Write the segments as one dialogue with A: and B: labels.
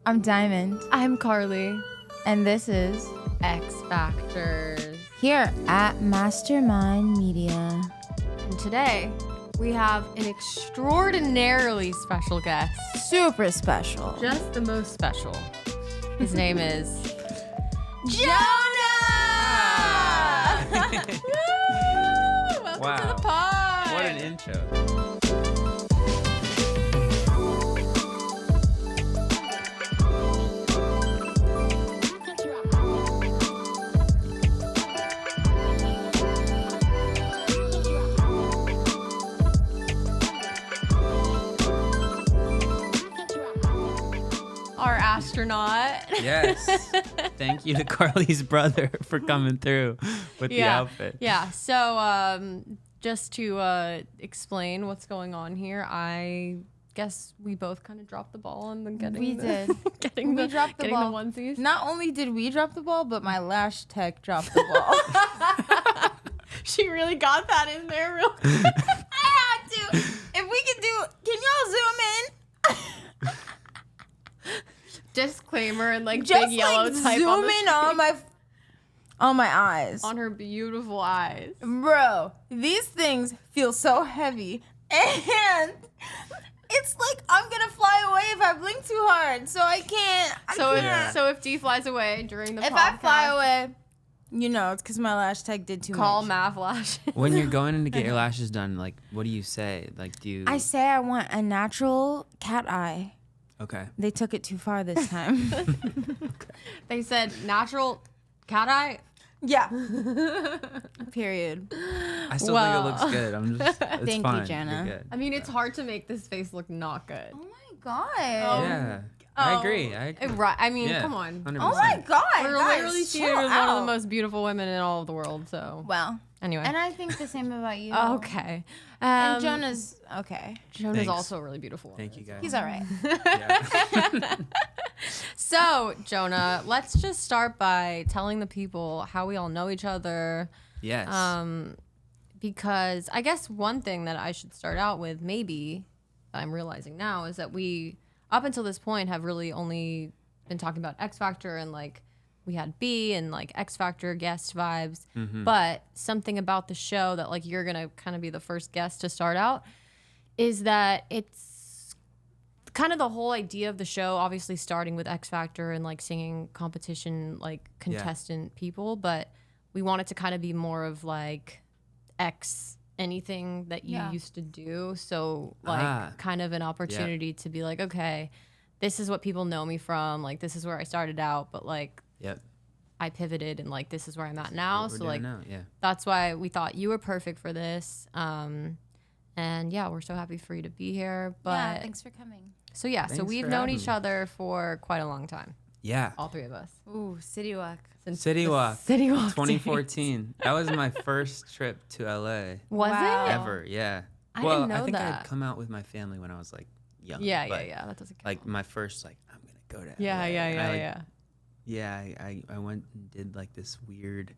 A: I'm Diamond.
B: I'm Carly.
A: And this is
B: X Factors.
A: here at Mastermind Media.
B: And today, we have an extraordinarily special guest.
A: Super special.
B: Just the most special. His name is
A: Jonah!
B: Woo! Welcome to the pod.
C: What an intro.
B: Our astronaut.
C: Yes. Thank you to Carly's brother for coming through with the outfit.
B: Yeah. So just to explain what's going on here, I guess we both kind of dropped the ball on the getting
A: We did.
B: getting
A: We
B: the
A: dropped the
B: getting
A: ball.
B: the onesies.
A: Not only did we drop the ball, but my lash tech dropped the ball.
B: She really got that in there real quick.
A: I had to. If we could do, can y'all zoom in?
B: Disclaimer and like
A: Just
B: big yellow
A: like
B: type
A: zoom in on my eyes.
B: on her beautiful eyes.
A: Bro, these things feel so heavy, and it's like I'm gonna fly away if I blink too hard. So I can't.
B: So if D flies away during the
A: If
B: podcast,
A: I fly away, you know it's because my lash tech did too
B: call
A: much.
B: Mav Lash.
C: When you're going in to get your lashes done, like, what do you say? Like, do you...
A: I say I want a natural cat eye.
C: Okay.
A: They took it too far this time.
B: They said natural cat eye.
A: Yeah. Period.
C: I still think it looks good. I'm just... It's
A: Thank you,
C: fine.
A: Jenna.
C: You're good.
B: I mean, it's hard to make this face look not good.
A: Oh my god.
C: Yeah. I agree.
B: Right. I mean,
C: Yeah,
B: come on.
C: 100%.
A: Oh my god.
B: We're
A: guys,
B: literally seen
A: chill
B: her as one of
A: out.
B: the most beautiful women in all of the world. So
A: Well,
B: anyway.
A: and I think the same about you.
B: Okay.
A: And Jonah's okay.
B: Jonah's
C: Thanks.
B: also a really beautiful woman.
C: Thank you, guys.
A: He's all right.
C: Yeah.
B: So, Jonah, let's just start by telling the people how we all know each other.
C: Yes.
B: Because I guess one thing that I should start out with, maybe I'm realizing now, is that we, up until this point, have really only been talking about X Factor and like we had B and like X Factor guest vibes. But something about the show that like you're gonna kind of be the first guest to start out is that it's kind of the whole idea of the show, obviously starting with X Factor and like singing competition like contestant people, but we want it to kind of be more of like X anything that you used to do. So like kind of an opportunity to be like, okay, this is what people know me from. Like this is where I started out, but like
C: Yep.
B: I pivoted and like this is where I'm at now.
C: What we're
B: So
C: doing
B: like
C: now, yeah.
B: that's why we thought you were perfect for this. And yeah, we're so happy for you to be here. But
A: Yeah, thanks for coming.
B: so yeah, so
C: Thanks
B: we've
C: for
B: known
C: having
B: each
C: me.
B: other for quite a long time.
C: Yeah.
B: All three of us.
A: Ooh, City Walk.
B: Since
C: City
B: the
C: Walk.
B: City Walk.
C: 2014. That was my first trip to LA.
B: Was
A: Wow.
B: it?
C: Ever, yeah.
B: I
C: well,
B: didn't know
C: I think I
B: that.
C: had come out with my family when I was like young.
B: Yeah,
C: but,
B: yeah. That doesn't count.
C: Like my first, like, I'm going to go to
B: yeah,
C: LA.
B: yeah,
C: And
B: yeah,
C: I, like,
B: yeah.
C: Yeah, I went and did like this weird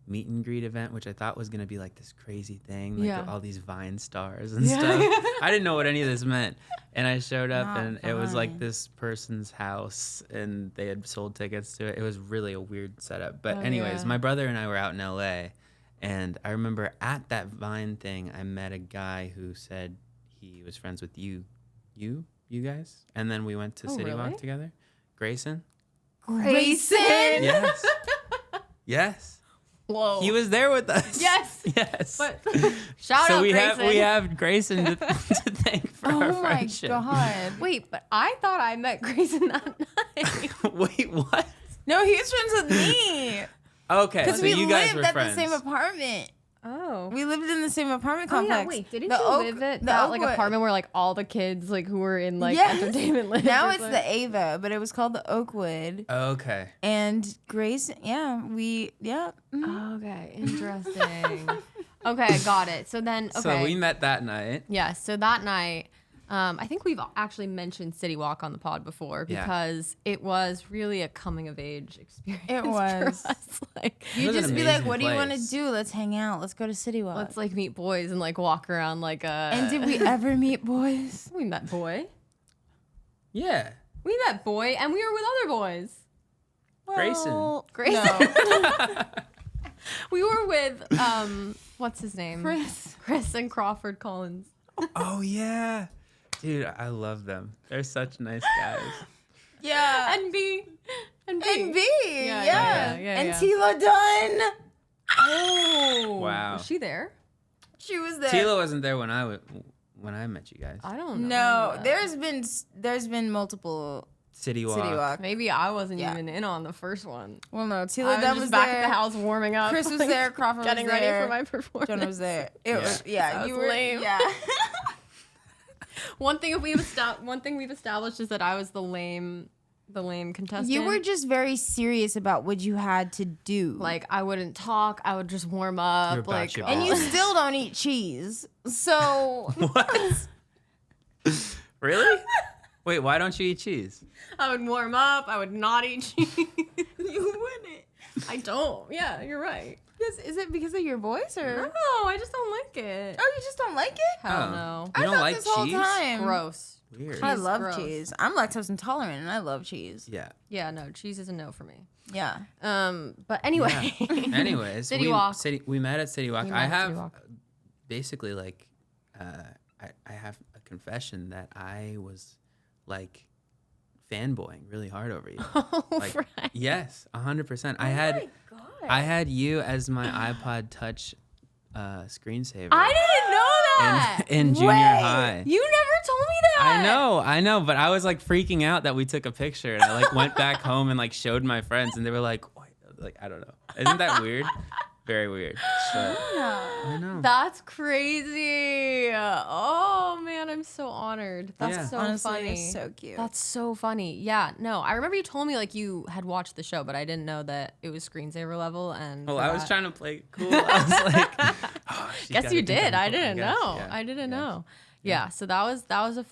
C: meet and greet event, which I thought was gonna be like this crazy thing, like
B: Yeah.
C: all these Vine stars and stuff. I didn't know what any of this meant, and I showed up
A: Not
C: and it was like
A: Vine.
C: this person's house, and they had sold tickets to it. It was really a weird setup. But
B: Oh,
C: anyways,
B: yeah.
C: my brother and I were out in LA, and I remember at that Vine thing, I met a guy who said he was friends with you guys, and then we went to
B: Oh,
C: City
B: really?
C: Walk together. Grayson.
A: Grayson.
C: Yes. Yes.
B: Whoa.
C: He was there with us.
B: Yes.
C: Yes.
B: But shout
C: so
B: out
C: we
B: Grayson.
C: have Grayson to thank for our
A: Oh my
C: friendship.
A: god.
B: Wait, but I thought I met Grayson that night.
C: Wait, what?
A: No, he was friends with me.
C: Okay,
A: Because
C: so
A: we
C: you guys
A: lived
C: were
A: at
C: friends.
A: the same apartment.
B: Oh.
A: We lived in the same apartment
B: Oh
A: complex.
B: yeah, wait, didn't
A: The
B: you
A: Oak-
B: live at
A: the
B: that like
A: Oakwood.
B: apartment where like all the kids like who were in like
A: Yes.
B: entertainment lived?
A: Now
B: or
A: it's
B: something?
A: the Ava, but it was called the Oakwood.
C: Okay.
A: And Grace, mhm.
B: Okay, interesting. Okay, got it. So then, okay.
C: So we met that night.
B: Yeah, so that night, I think we've actually mentioned City Walk on the pod before
C: Yeah.
B: because it was really a coming of age experience.
A: It was.
B: For us. Like,
A: You
C: was an
A: just be like,
C: amazing
A: what do you want to
C: place.
A: do? Let's hang out. Let's go to City Walk.
B: let's like meet boys and like walk around like a.
A: And did we ever meet boys?
B: We met boy.
C: Yeah.
B: We met Boy, and we were with other boys.
C: Grayson.
B: Grayson.
A: No.
B: We were with what's his name? Chris and Crawford Collins.
C: Oh yeah, dude, I love them. They're such nice guys.
A: Yeah.
B: And B.
A: And B.
B: Yeah.
A: And Tila Dunn.
B: Oh.
C: Wow.
B: Was she there?
A: She was there.
C: Tila wasn't there when I met you guys.
B: I don't know.
A: No, there's been multiple
C: City Walk.
A: City Walk.
B: Maybe I wasn't
A: Yeah.
B: even in on the first one.
A: Well, no,
B: I
A: Tila
B: was
A: Dunn
B: just
A: was
B: back
A: there.
B: at the house warming up.
A: Chris was there. Crawford
B: getting
A: was
B: ready
A: there.
B: for my performance.
A: Jonah was there. It was
B: That's
A: you were
B: lame.
A: yeah.
B: One thing we've established is that I was the lame contestant.
A: You were just very serious about what you had to do.
B: like I wouldn't talk. I would just warm up.
C: You're
B: Like
C: basketball.
A: and you still don't eat cheese. So
C: What? Really? Wait, why don't you eat cheese?
B: I would warm up. I would not eat cheese.
A: you wouldn't.
B: I don't. Yeah, you're right.
A: Is it because of your voice or?
B: No, I just don't like it.
A: Oh, you just don't like it?
B: Hell
C: Oh.
B: no.
C: You don't
A: thought
C: like
A: this whole
C: cheese?
A: time.
B: Gross.
C: Weird.
A: I
B: Cheese
A: love
B: gross.
A: cheese. I'm lactose intolerant and I love cheese.
C: Yeah.
B: Yeah, no, cheese is a no for me.
A: Yeah.
B: But anyway.
C: Anyways,
B: City Walk.
C: We met at City Walk.
B: We
C: I
B: met at
C: have
B: City Walk.
C: basically like, I have a confession that I was like fanboying really hard over you.
B: Oh,
C: Like,
B: right.
C: yes, 100%.
A: God.
C: I had you as my iPod Touch screensaver
B: I didn't know that.
C: in junior
A: Wait.
B: You
C: high.
B: never told me that.
C: I know, but I was like freaking out that we took a picture, and I like went back home and like showed my friends, and they were like, I don't know, isn't that weird? Very weird. But I know.
B: That's crazy. Oh man, I'm so honored. That's
C: Yeah.
B: so
A: Honestly,
B: funny.
A: you're so cute.
B: That's so funny. Yeah, no, I remember you told me like you had watched the show, but I didn't know that it was screensaver level. And
C: Well,
B: for
C: I was
B: that-
C: trying to play it cool. I was like, oh, she's
B: Guess
C: gotta
B: you
C: think
B: did.
C: I'm
B: I
C: cool,
B: didn't
C: guess.
B: know.
C: Yeah.
B: I didn't
C: Yes.
B: know. Yeah. So that was a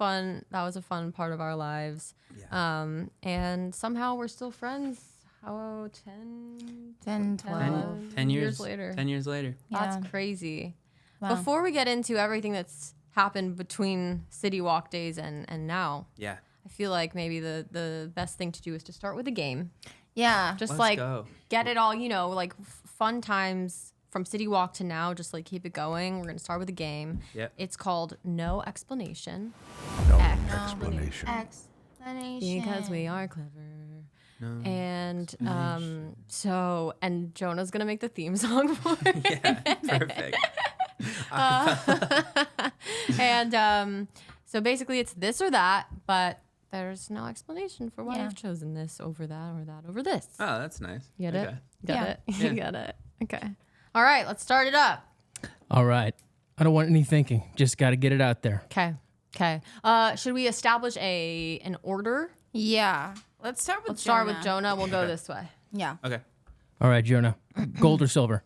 B: fun part of our lives.
C: Yeah.
B: And somehow we're still friends. How 10,
A: 10, 12.
C: 10 years
B: later.
C: 10 years later.
B: That's
A: Yeah.
B: crazy.
A: Wow.
B: Before we get into everything that's happened between City Walk days and now,
C: Yeah.
B: I feel like maybe the best thing to do is to start with a game.
A: Yeah.
B: Just
C: Let's
B: like
C: go.
B: get it all, like fun times from City Walk to now, just like keep it going. We're going to start with a game.
C: Yep.
B: It's called No Explanation.
D: No
B: Explanation.
D: explanation.
B: Because we are clever.
C: No.
B: And and Jonah's going to make the theme song for it.
C: Yeah. Perfect.
B: And so basically it's this or that, but there's no explanation for why
A: Yeah.
B: I've chosen this over that or that over this.
C: Oh, that's nice.
B: You get
C: Okay.
B: it? Got
A: Yeah.
B: it?
C: Yeah.
B: You got it. Okay. All right, let's start it up.
E: All right. I don't want any thinking. Just got to get it out there.
B: Okay. Should we establish an order?
A: Yeah. Let's start with
B: Let's start with Jonah. We'll go this way.
A: Yeah.
C: Okay.
E: All right, Jonah. Gold or silver?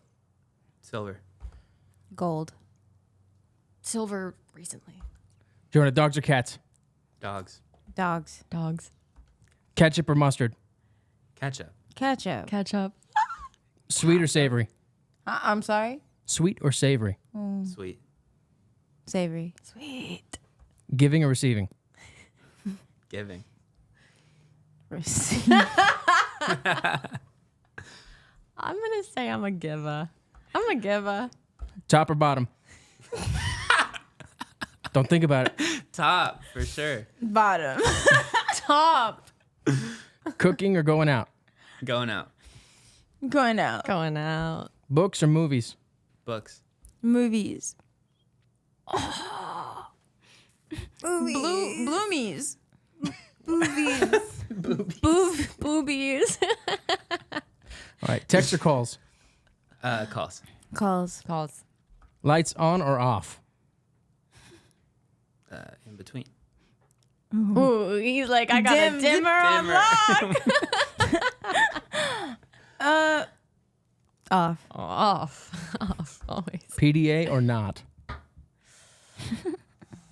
C: Silver.
A: Gold.
B: Silver recently.
E: Jonah, dogs or cats?
C: Dogs.
A: Dogs.
B: Dogs.
E: Ketchup or mustard?
C: Ketchup.
A: Ketchup.
B: Ketchup.
E: Sweet or savory?
A: I'm sorry.
E: Sweet or savory?
C: Sweet.
A: Savory.
B: Sweet.
E: Giving or receiving?
C: Giving.
B: I'm going to say I'm a giver. I'm a giver.
E: Top or bottom? Don't think about it.
C: Top for sure.
A: Bottom.
B: Top.
E: Cooking or going out?
C: Going out.
A: Going out.
B: Going out.
E: Books or movies?
C: Books.
A: Movies. Bloomies.
B: Boobies.
E: All right. Text or calls?
C: Calls.
A: Calls.
B: Calls.
E: Lights on or off?
C: In between.
B: Ooh, he's like, I got a dimmer on
C: Dimmer.
B: lock.
A: Off.
B: Off, always.
E: PDA or not?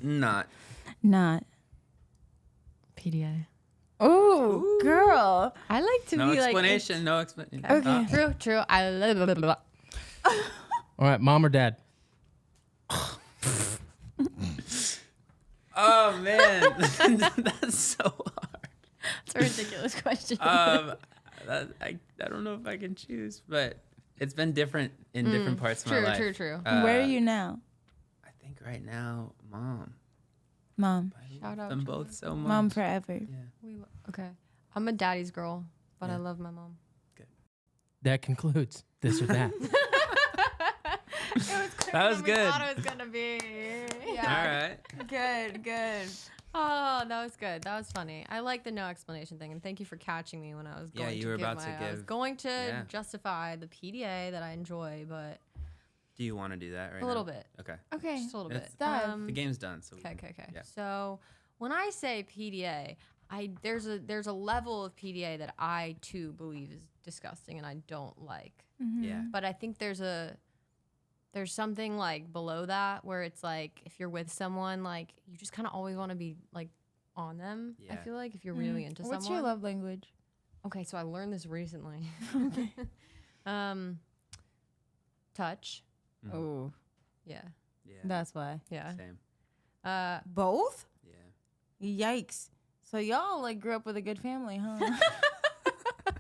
C: Not.
A: Not.
B: PDA.
A: Ooh, girl.
B: I like to
C: No
B: be
C: explanation. No explanation.
A: Okay.
B: True. I love.
E: All right. Mom or dad?
C: Oh man, that's so hard.
B: It's a ridiculous question.
C: I don't know if I can choose, but it's been different in different parts of my life.
B: True.
A: Where are you now?
C: I think right now, mom.
A: Mom.
C: I
B: Shout
C: love
B: out
C: them
B: to
C: both so much.
A: Mom forever.
C: Yeah.
B: Okay. I'm a daddy's girl, but I
C: Yeah.
B: love my mom.
E: That concludes this or that.
C: That was good.
B: It was gonna be.
C: All right.
A: Good.
B: Oh, that was good. That was funny. I like the no explanation thing, and thank you for catching me when I was going
C: Yeah, you
B: to
C: were
B: give
C: about to
B: I was
C: give-
B: going to
C: yeah.
B: justify the PDA that I enjoy, but
C: Do you want to do that right
B: a
C: now?
B: little bit.
C: Okay.
A: Okay.
B: Just a little
C: It's-
B: bit.
A: dive.
C: The game's done. So
B: Okay.
C: Yeah.
B: So when I say PDA, there's a level of PDA that I too believe is disgusting and I don't like.
C: Yeah.
B: But I think there's something like below that where it's like if you're with someone, like you just kind of always want to be like on them. I
C: Yeah.
B: feel like if you're really into
A: What's
B: someone.
A: your love language?
B: Okay, so I learned this recently. Touch.
A: Oh,
B: Yeah.
C: Yeah.
A: that's why.
B: Yeah.
C: Same.
A: Both?
C: Yeah.
A: Yikes. So y'all like grew up with a good family, huh?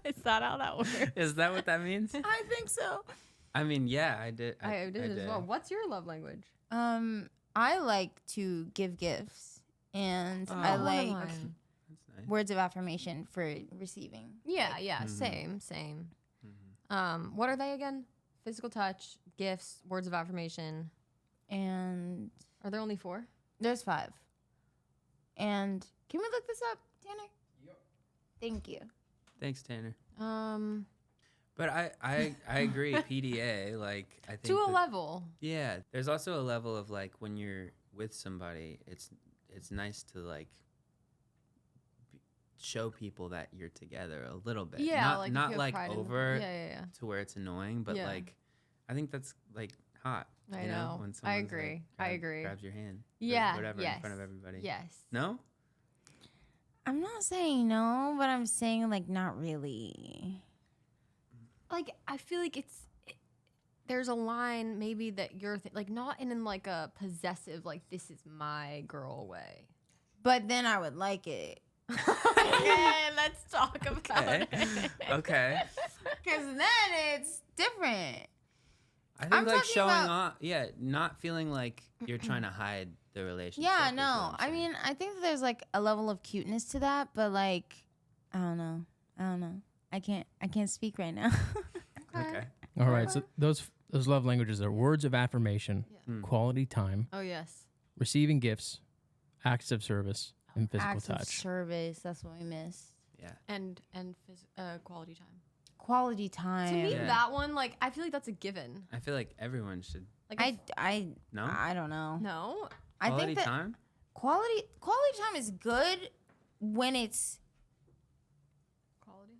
B: Is that how that works?
C: Is that what that means?
A: I think so.
C: I mean, yeah, I did.
B: I did as well. What's your love language?
A: I like to give gifts and I
C: Oh.
A: like
C: That's nice.
A: words of affirmation for receiving.
B: Yeah, same. What are they again? Physical touch, gifts, words of affirmation.
A: And
B: Are there only 4?
A: there's 5. And can we look this up, Tanner? Yep. Thank you.
C: Thanks, Tanner.
B: To
C: But I agree. PDA, like I think
B: a
C: that-
B: level.
C: Yeah, there's also a level of like when you're with somebody, it's nice to like show people that you're together a little bit.
B: Yeah,
C: not
B: like if
C: not
B: you have
C: like
B: pride in-
C: over
B: Yeah.
C: to where it's annoying, but
B: Yeah.
C: like I think that's like hot.
B: I
C: you
B: know.
C: When
B: I
C: someone's,
B: agree.
C: Like,
B: I agree.
C: Grabs your hand. or
B: Yeah.
C: whatever
B: yes.
C: in front of everybody.
B: Yes.
C: No.
A: I'm not saying no, but I'm saying like not really.
B: Like I feel like there's a line maybe that you're like not in like a possessive like this is my girl way.
A: But then I would like it.
B: Okay, let's talk about
C: Okay.
B: it.
C: Okay.
A: Because then it's different.
C: I think
A: I'm
C: like
A: talking
C: showing
A: about-
C: off. Yeah, not feeling like you're trying to hide the relationship.
A: Yeah,
C: is what
A: no.
C: I'm
A: I
C: saying.
A: mean, I think that there's like a level of cuteness to that, but like, I don't know. I can't speak right now.
C: Okay.
E: All right. So those love languages are words of affirmation,
C: Hmm.
E: quality time,
B: Oh yes.
E: receiving gifts, acts of service, and physical
A: Acts of
E: touch.
A: service. That's what we missed.
C: Yeah.
B: And quality time.
A: Quality time.
B: To me,
C: Yeah.
B: that one like I feel like that's a given.
C: I feel like everyone should.
B: Like
A: I
C: No.
A: don't know.
B: no.
A: I
C: Quality
A: think that
C: time.
A: quality time is good when it's
B: Quality.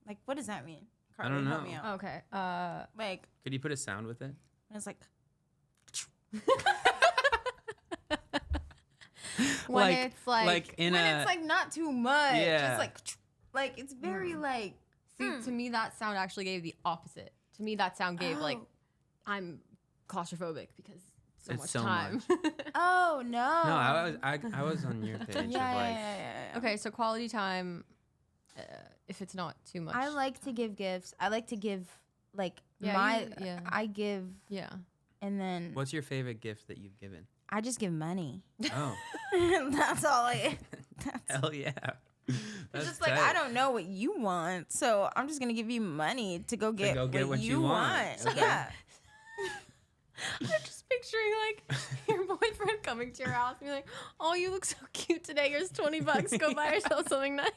A: like, what does that mean?
C: I don't
A: help
C: know.
A: me out.
B: Okay.
A: Like
C: Could you put a sound with it?
A: when it's like
B: When
C: Like-
B: it's like,
C: like in
A: when
C: a.
A: it's like not too much.
C: Yeah.
A: Just like it's very like
B: see to me that sound actually gave the opposite. To me that sound gave like
A: Oh.
B: I'm claustrophobic because so
C: It's
B: much
C: so
B: time.
A: oh no.
C: No, I was on your page
A: yeah,
C: of like.
A: yeah.
B: Okay, so quality time if it's not too much.
A: I like to give gifts. I like to give like
B: Yeah, yeah.
A: I give
B: Yeah.
A: and then
C: What's your favorite gift that you've given?
A: I just give money.
C: Oh,
A: That's all I.
C: hell yeah.
A: It's
C: That's
A: just like
C: tight.
A: I don't know what you want, so I'm just gonna give you money to go get,
C: what you want. Okay.
A: Yeah.
B: I'm just picturing like your boyfriend coming to your house and be like, "Oh, you look so cute today. Here's $20. Go buy yourself something nice."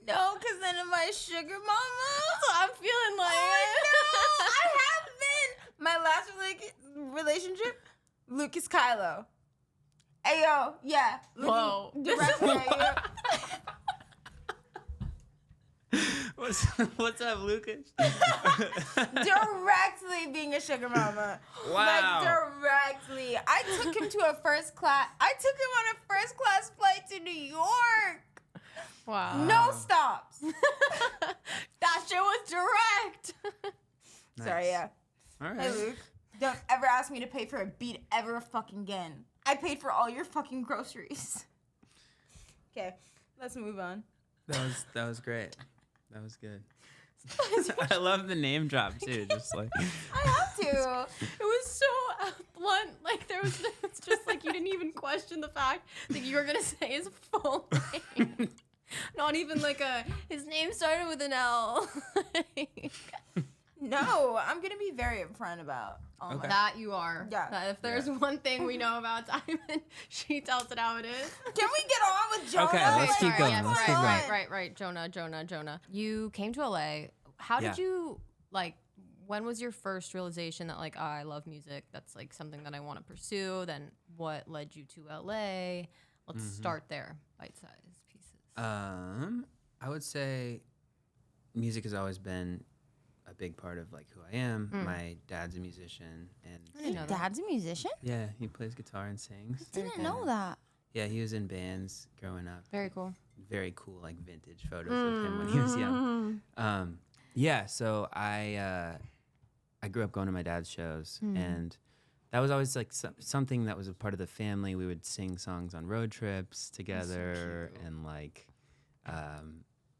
A: No, because then am I sugar mama?
B: So I'm feeling like,
A: Oh no, I have been. My last relationship, Lucas Kylo. Ayo, yeah.
B: Whoa.
A: Directly,
C: What's up, Lucas?
A: directly being a sugar mama.
C: Wow.
A: Like directly. I took him to a first class. I took him on a first class flight to New York.
B: wow.
A: No stops.
B: That shit was direct.
A: Sorry, yeah.
C: All right.
A: Hey, Luke. Don't ever ask me to pay for a beat ever fucking again. I paid for all your fucking groceries. Okay, let's move on.
C: That was great. That was good. I love the name drop too. Just like
A: I have to.
B: It was so blunt. Like it's just like you didn't even question the fact that you were gonna say his full name. Not even like his name started with an L.
A: No, I'm gonna be very upfront about all
C: Okay.
B: That you are.
A: Yeah.
B: That if there's one thing we know about Diamond, she tells it how it is.
A: Can we get on with Jonah?
C: Okay, let's
A: Like,
C: keep going,
B: Yes,
C: let's
B: right,
C: keep
B: right,
C: going.
B: right. Jonah. You came to LA. How did
C: Yeah.
B: you like? When was your first realization that like, I love music? That's like something that I want to pursue. Then what led you to LA? Let's start there. Bite-sized pieces.
C: I would say music has always been a big part of like who I am. My dad's a musician, and
B: I didn't know that.
A: Dad's a musician?
C: yeah, he plays guitar and sings.
A: Didn't know that.
C: Yeah, he was in bands growing up.
B: Very cool.
C: Very cool, like vintage photos of him when he was young. Yeah, so I grew up going to my dad's shows, and that was always like something that was a part of the family. We would sing songs on road trips together, and like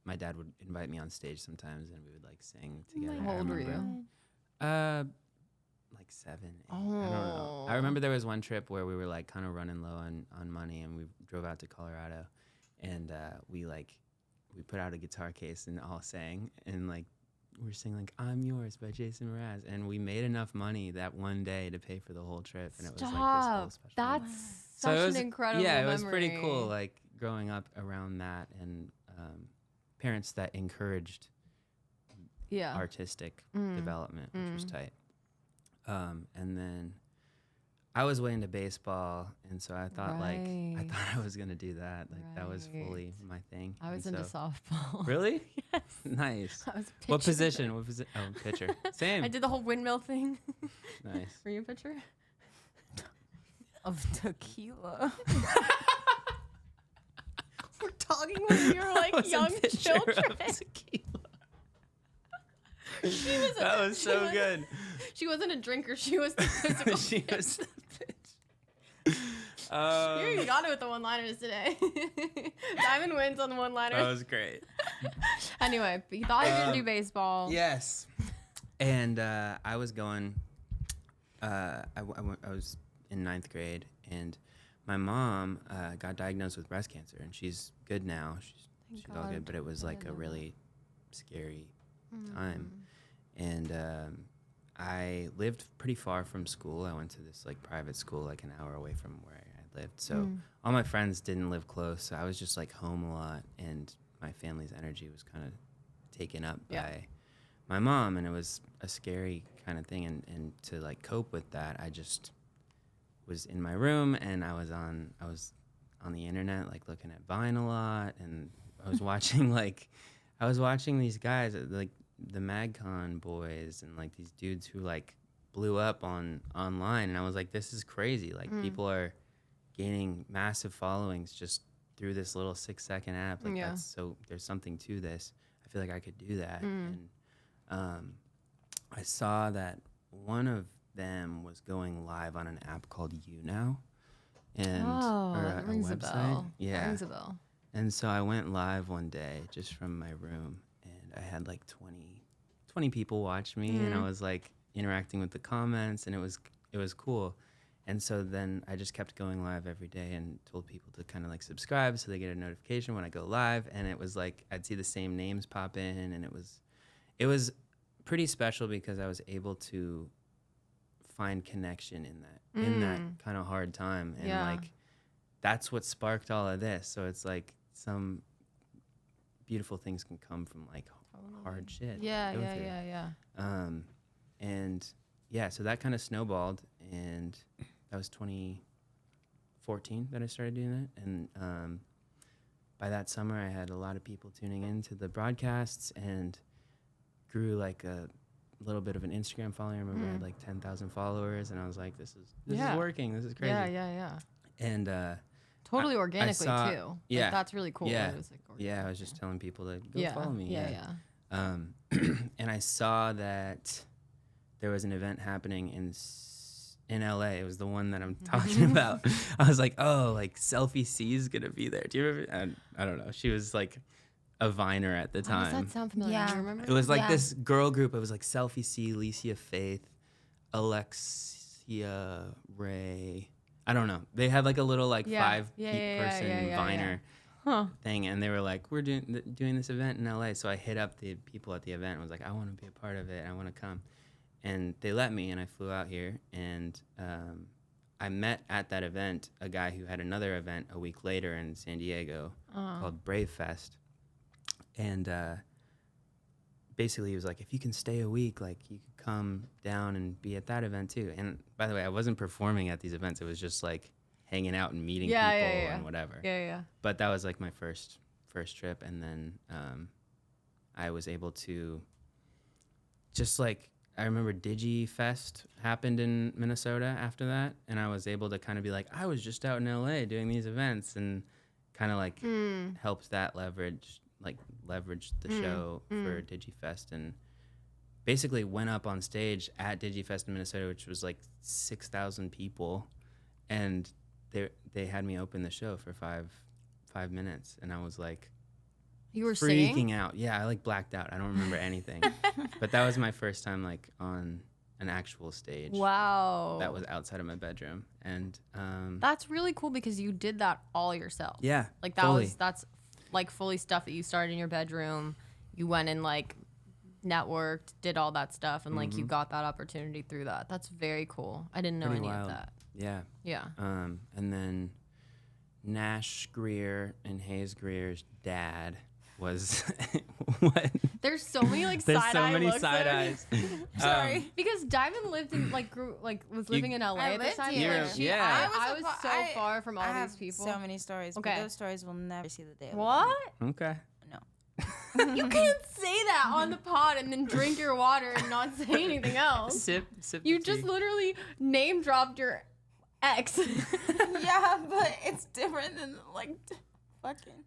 C: my dad would invite me on stage sometimes, and we would like sing together.
B: How old were you?
C: Like 7, 8. I don't know. I remember there was one trip where we were like kind of running low on money, and we drove out to Colorado, and we put out a guitar case and all sang, and like we were singing like "I'm Yours" by Jason Mraz, and we made enough money that one day to pay for the whole trip, and it was like this whole special.
B: That's
C: So
B: such
C: it was,
B: an incredible
C: yeah, it was pretty
B: memory.
C: cool, like growing up around that, and parents that encouraged
B: Yeah.
C: artistic development, which was tight. And then I was way into baseball, and so I thought
B: Right.
C: I was gonna do that. Like that was fully my thing.
B: I was
C: And
B: into
C: so-
B: softball.
C: Really? Yes. Nice.
B: I was
C: What
B: pitching.
C: position? What position? Oh, pitcher. Same.
B: I did the whole windmill thing.
C: Nice.
B: Were you a pitcher?
A: Of tequila.
B: We're talking when we were like
C: I was a
B: young
C: pitcher of
B: children.
C: tequila.
B: She was
C: That was so good.
B: She wasn't a drinker. She was the physical.
C: She was the pitch.
B: You got it with the one-liners today. Diamond wins on the one-liners.
C: That was great.
B: Anyway, but you thought you were gonna do baseball.
C: Yes. And I was going. I was in 9th grade, and my mom got diagnosed with breast cancer, and she's good now. She's all
B: God.
C: good, but it was like a really scary time. And I lived pretty far from school. I went to this like private school, like an hour away from where I lived. So all my friends didn't live close. So I was just like home a lot, and my family's energy was kind of taken up by my mom, and it was a scary kind of thing. And to like cope with that, I just was in my room, and I was on the internet, like looking at Vine a lot, and I was watching these guys, like the MagCon boys, and like these dudes who like blew up online, and I was like, this is crazy. Like people are gaining massive followings just through this little 6-second app. Like that's so there's something to this. I feel like I could do that. And I saw that one of them was going live on an app called YouNow, and or
B: that rings a bell.
C: Yeah.
B: That rings a bell.
C: And so I went live one day just from my room, and I had like 20 people watch me, and I was like interacting with the comments, and it was cool. And so then I just kept going live every day and told people to kind of like subscribe so they get a notification when I go live. And it was like I'd see the same names pop in, and it was pretty special because I was able to find connection in that kind of hard time, and like that's what sparked all of this. So it's like some beautiful things can come from like hard shit.
B: Yeah.
C: And yeah, so that kind of snowballed, and that was 2014 that I started doing that. And by that summer, I had a lot of people tuning in to the broadcasts, and grew like a little bit of an Instagram following. I remember I had like 10,000 followers, and I was like, this is working. This is crazy.
B: Yeah.
C: And
B: Totally organically
C: saw-
B: too.
C: yeah.
B: Like, that's really cool.
C: Yeah.
B: It was, like,
C: Yeah, I was just telling people to go follow me.
B: Yeah.
C: And I saw that there was an event happening in in LA. It was the one that I'm talking about. I was like, oh, like Selfie C is gonna be there. Do you remember? And I don't know. She was like a Viner at the
B: Why does
C: time.
B: that sound familiar?
A: Yeah.
B: Do you remember?
C: It was like
A: Yeah.
C: this girl group. It was like Selfie C, Alicia Faith, Alexia Ray. I don't know. They had like a little like
B: Yeah.
C: 5-person Viner
B: Huh.
C: thing, and they were like, we're doing this event in LA. So I hit up the people at the event and was like, I want to be a part of it. I want to come. And they let me, and I flew out here, and I met at that event a guy who had another event a week later in San Diego called Brave Fest. And basically he was like, if you can stay a week, like you could come down and be at that event too. And by the way, I wasn't performing at these events. It was just like hanging out and meeting people and whatever.
B: Yeah.
C: But that was like my first trip. And then I was able to just like, I remember DigiFest happened in Minnesota after that. And I was able to kind of be like, I was just out in LA doing these events, and kind of like helped that leverage the show for DigiFest, and basically went up on stage at DigiFest in Minnesota, which was like 6,000 people. And they had me open the show for five minutes. And I was like,
B: You were
C: freaking
B: singing?
C: out. Yeah, I like blacked out. I don't remember anything. But that was my first time like on an actual stage.
B: Wow.
C: That was outside of my bedroom. And
B: That's really cool because you did that all yourself.
C: yeah,
B: Like
C: fully.
B: that's like fully stuff that you started in your bedroom. You went and like networked, did all that stuff, and like you got that opportunity through that. That's very cool. I didn't know
C: Pretty
B: any
C: wild.
B: of that.
C: Yeah.
B: Yeah.
C: And then Nash Greer and Hayes Greer's dad was what?
B: There's so many like
C: There's
B: side
C: so
B: eye
C: many
B: looks
C: side
B: there.
C: eyes.
A: Sorry.
B: Because Diamond lived in like was living in LA
A: I
B: at this
A: lived
B: time.
A: here.
B: Like,
C: Yeah.
B: I was so far from all
A: I
B: these
A: have
B: people.
A: so many stories,
B: Okay.
A: but those stories will never see the day of
B: What?
C: Okay.
A: No.
B: You can't say that on the pod and then drink your water and not say anything else.
C: Sip.
B: You
C: the
B: just
C: tea.
B: literally name dropped your ex.
A: Yeah, but it's different than like fucking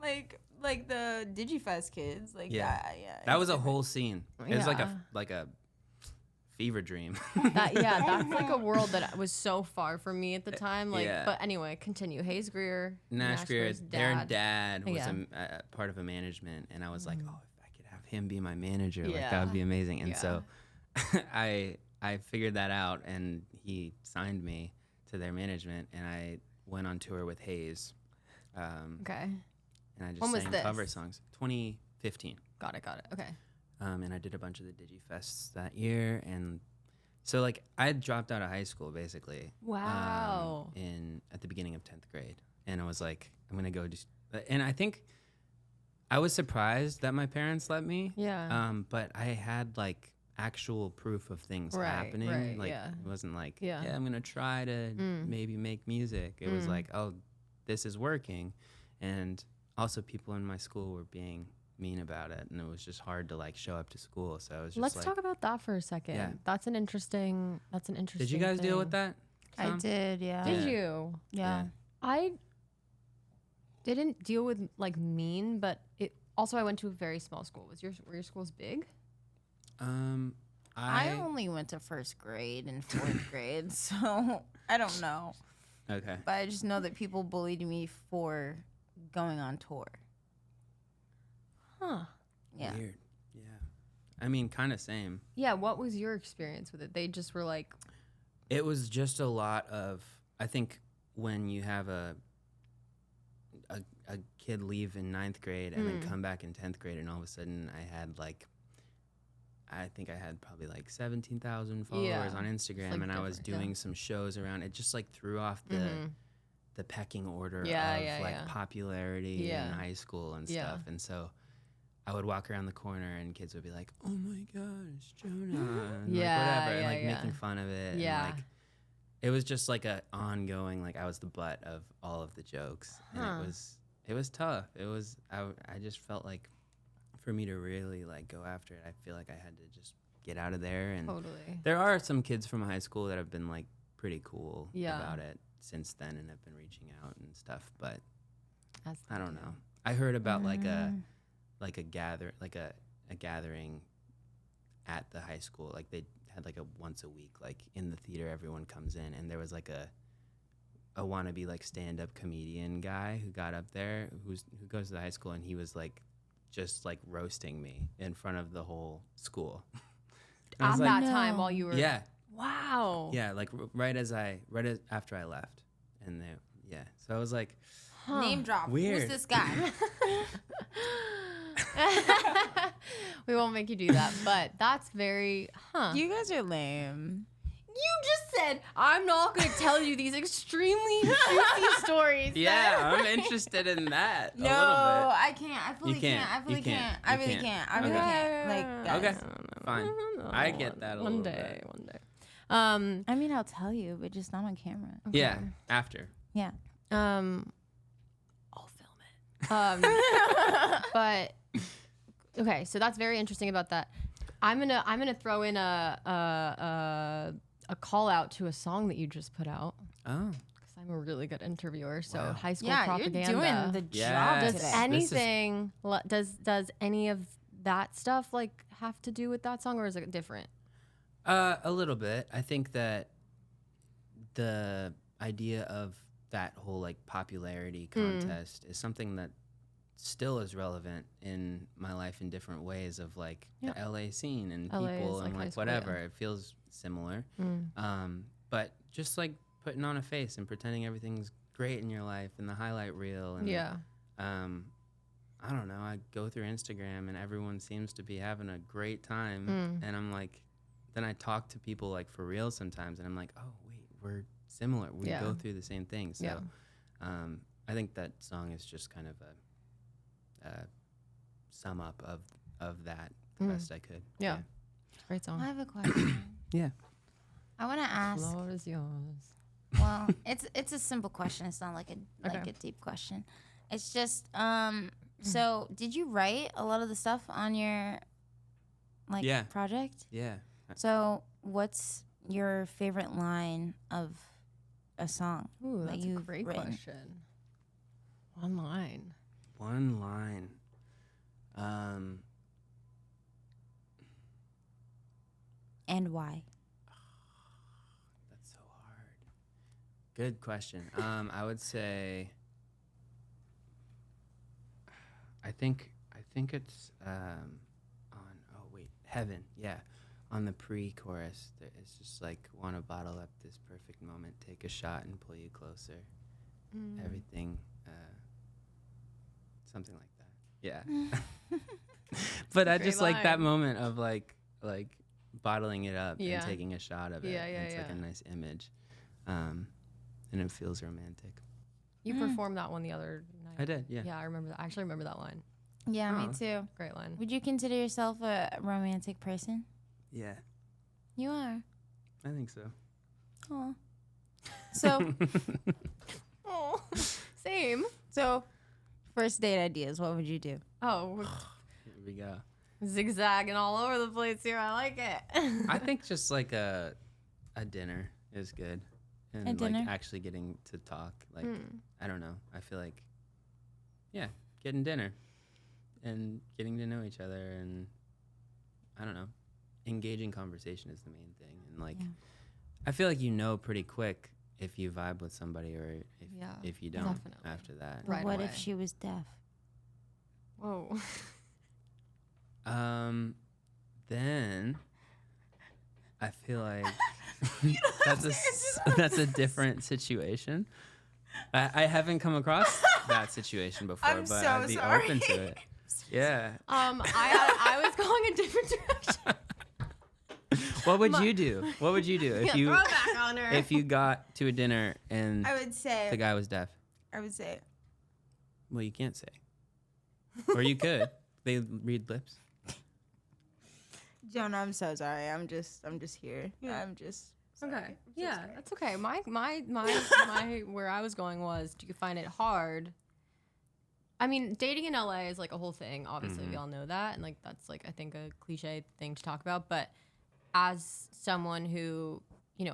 A: like the DigiFest kids. Like
C: Yeah.
A: yeah.
C: That
A: it's
C: was a
A: different.
C: whole scene. It was like
B: Yeah.
C: a fever dream.
B: That's like a world that was so far from me at the time. Like,
C: Yeah.
B: but anyway, continue. Hayes Greer,
C: Nash Greer,
B: Greer's
C: their dad was
B: Yeah.
C: a part of a management, and I was like, oh, if I could have him be my manager, like
B: Yeah.
C: that would be amazing. And
B: Yeah.
C: so I figured that out, and he signed me to their management, and I went on tour with Hayes.
B: Okay,
C: And I just
B: When was
C: sang
B: this?
C: cover songs. 2015.
B: got it. Okay.
C: And I did a bunch of the DigiFests that year, and so like I had dropped out of high school basically.
B: Wow.
C: At the beginning of 10th grade, and I was like, I'm gonna go just. And I think I was surprised that my parents let me.
B: Yeah.
C: But I had like actual proof of things
B: Right,
C: happening.
B: right,
C: Like
B: yeah.
C: it wasn't like,
B: Yeah.
C: I'm gonna try to maybe make music. It was like, oh, this is working, and also people in my school were being mean about it, and it was just hard to like show up to school. So I was just
B: Let's
C: like,
B: talk about that for a second.
C: Yeah.
B: That's an interesting.
C: did you guys deal with
B: thing.
C: that?
A: I
C: Some?
A: did, yeah.
B: Did
C: Yeah.
B: you?
A: Yeah.
B: I didn't deal with like mean, but it also I went to a very small school. Were your schools big?
A: I only went to first grade and fourth grade, so I don't know.
C: Okay.
A: But I just know that people bullied me for going on tour.
B: Huh.
A: Yeah.
C: Weird. Yeah. I mean, kind of same.
B: Yeah. What was your experience with it? They just were like,
C: It was just a lot of, I think when you have a kid leave in 9th grade and then come back in 10th grade, and all of a sudden I think I had probably like 17,000 followers
B: Yeah.
C: on Instagram,
B: like
C: and I was
B: different, yeah.
C: doing some shows around. It just like threw off the pecking order
B: Yeah,
C: of
B: yeah,
C: like
B: yeah.
C: popularity
B: Yeah.
C: in high school and
B: Yeah.
C: stuff. And so I would walk around the corner and kids would be like, "Oh my gosh, Jonah," and
B: Yeah,
C: like whatever, and
B: yeah,
C: like
B: yeah.
C: making fun of it.
B: Yeah.
C: And like it was just like a ongoing, like I was the butt of all of the jokes,
B: Huh.
C: and it was tough. It was I just felt like for me to really like go after it, I feel like I had to just get out of there. And
B: totally.
C: there are some kids from high school that have been like pretty cool
B: Yeah.
C: about it since then and have been reaching out and stuff, but
B: As
C: I
B: they
C: don't
B: do.
C: know. I heard about like a gathering at the high school. Like they had like a once a week, like in the theater, everyone comes in, and there was like a wannabe like stand-up comedian guy who got up there who goes to the high school, and he was like just like roasting me in front of the whole school.
B: At
C: was
B: that
C: like,
B: time while you were.
C: yeah,
B: Wow.
C: yeah, like after I left, and then yeah, so I was like,
A: Name drop.
C: Weird.
A: Who's this guy?
B: We won't make you do that, but that's very,
A: You guys are lame.
B: You just said, I'm not going to tell you these extremely juicy stories.
C: yeah, I'm interested in that a
A: No,
C: little bit.
A: I can't. I fully can't. I really can't. I really can't. I really can't. Like, guys.
C: Okay, fine. I get that a little bit.
B: One day.
A: I mean, I'll tell you, but just not on camera.
C: Yeah, after.
A: Yeah.
B: I'll film it. But okay, so that's very interesting about that. I'm gonna throw in a call out to a song that you just put out.
C: Oh.
B: Because I'm a really good interviewer. So
C: Wow.
B: high school
A: Yeah,
B: propaganda.
A: you're doing the
C: Yes.
A: job
B: Does
A: today.
B: anything does any of that stuff like have to do with that song, or is it different?
C: A little bit. I think that the idea of that whole like popularity contest is something that still is relevant in my life in different ways of like the LA scene and
B: LA is,
C: people
B: like,
C: and
B: high
C: like
B: school,
C: whatever.
B: yeah.
C: It feels similar. But just like putting on a face and pretending everything's great in your life and the highlight reel and I don't know, I go through Instagram and everyone seems to be having a great time and I'm like, then I talk to people like for real sometimes and I'm like, oh wait, we're similar. We go through the same thing. So I think that song is just kind of a sum up of that the best I could.
B: Yeah. Great song.
A: I have a question.
C: Yeah.
A: I want to ask.
B: Floor is yours.
A: Well, it's a simple question. It's not like a deep question. It's just so did you write a lot of the stuff on your project?
C: Yeah.
A: So what's your favorite line of a song?
B: Ooh,
A: that
B: that's a
A: you've
B: great
A: written?
B: question. One line.
C: One line.
A: And why?
C: That's so hard. Good question. I would say I think it's on Heaven. Yeah. On the pre-chorus, it's just like want to bottle up this perfect moment, take a shot and pull you closer. Everything something like that. Yeah. But I just like that moment of like bottling it up and taking a shot of it. It's like a nice image. And it feels romantic.
B: You performed that one the other night.
C: I did, yeah.
B: Yeah, I remember that. I actually remember that line.
A: Yeah,
C: Oh.
A: me too.
B: Great line.
A: Would you consider yourself a romantic person?
C: Yeah.
A: You are.
C: I think so.
A: Oh. So
B: Oh, same.
A: so first date ideas, what would you do?
B: Oh, we're
C: Here we go.
B: zigzagging all over the place here. I like it.
C: I think just like a dinner is good. And
A: A dinner?
C: like actually getting to talk. Like I don't know. I feel like getting dinner and getting to know each other and I don't know. Engaging conversation is the main thing. And like I feel like you know pretty quick if you vibe with somebody or if you don't
B: definitely.
C: after that.
B: Right
A: what
B: away.
A: if she was deaf?
B: Whoa.
C: Then I feel like that's a different situation. I haven't come across that situation before,
A: I'm
C: but
A: so
C: I'd be
A: sorry.
C: open to it. Yeah.
B: I was going a different direction.
C: What would you do? What would you do if you
B: Throw it back on her.
C: if you got to a dinner and
A: I would say.
C: the guy was deaf? Well, you can't say. Or you could. They read lips.
A: Jonah, I'm so sorry. I'm just here. I'm just sorry.
B: Okay. Yeah, that's okay. My where I was going was, do you find it hard? I mean, dating in LA is like a whole thing. Obviously, we all know that, and like that's like I think a cliche thing to talk about. But as someone who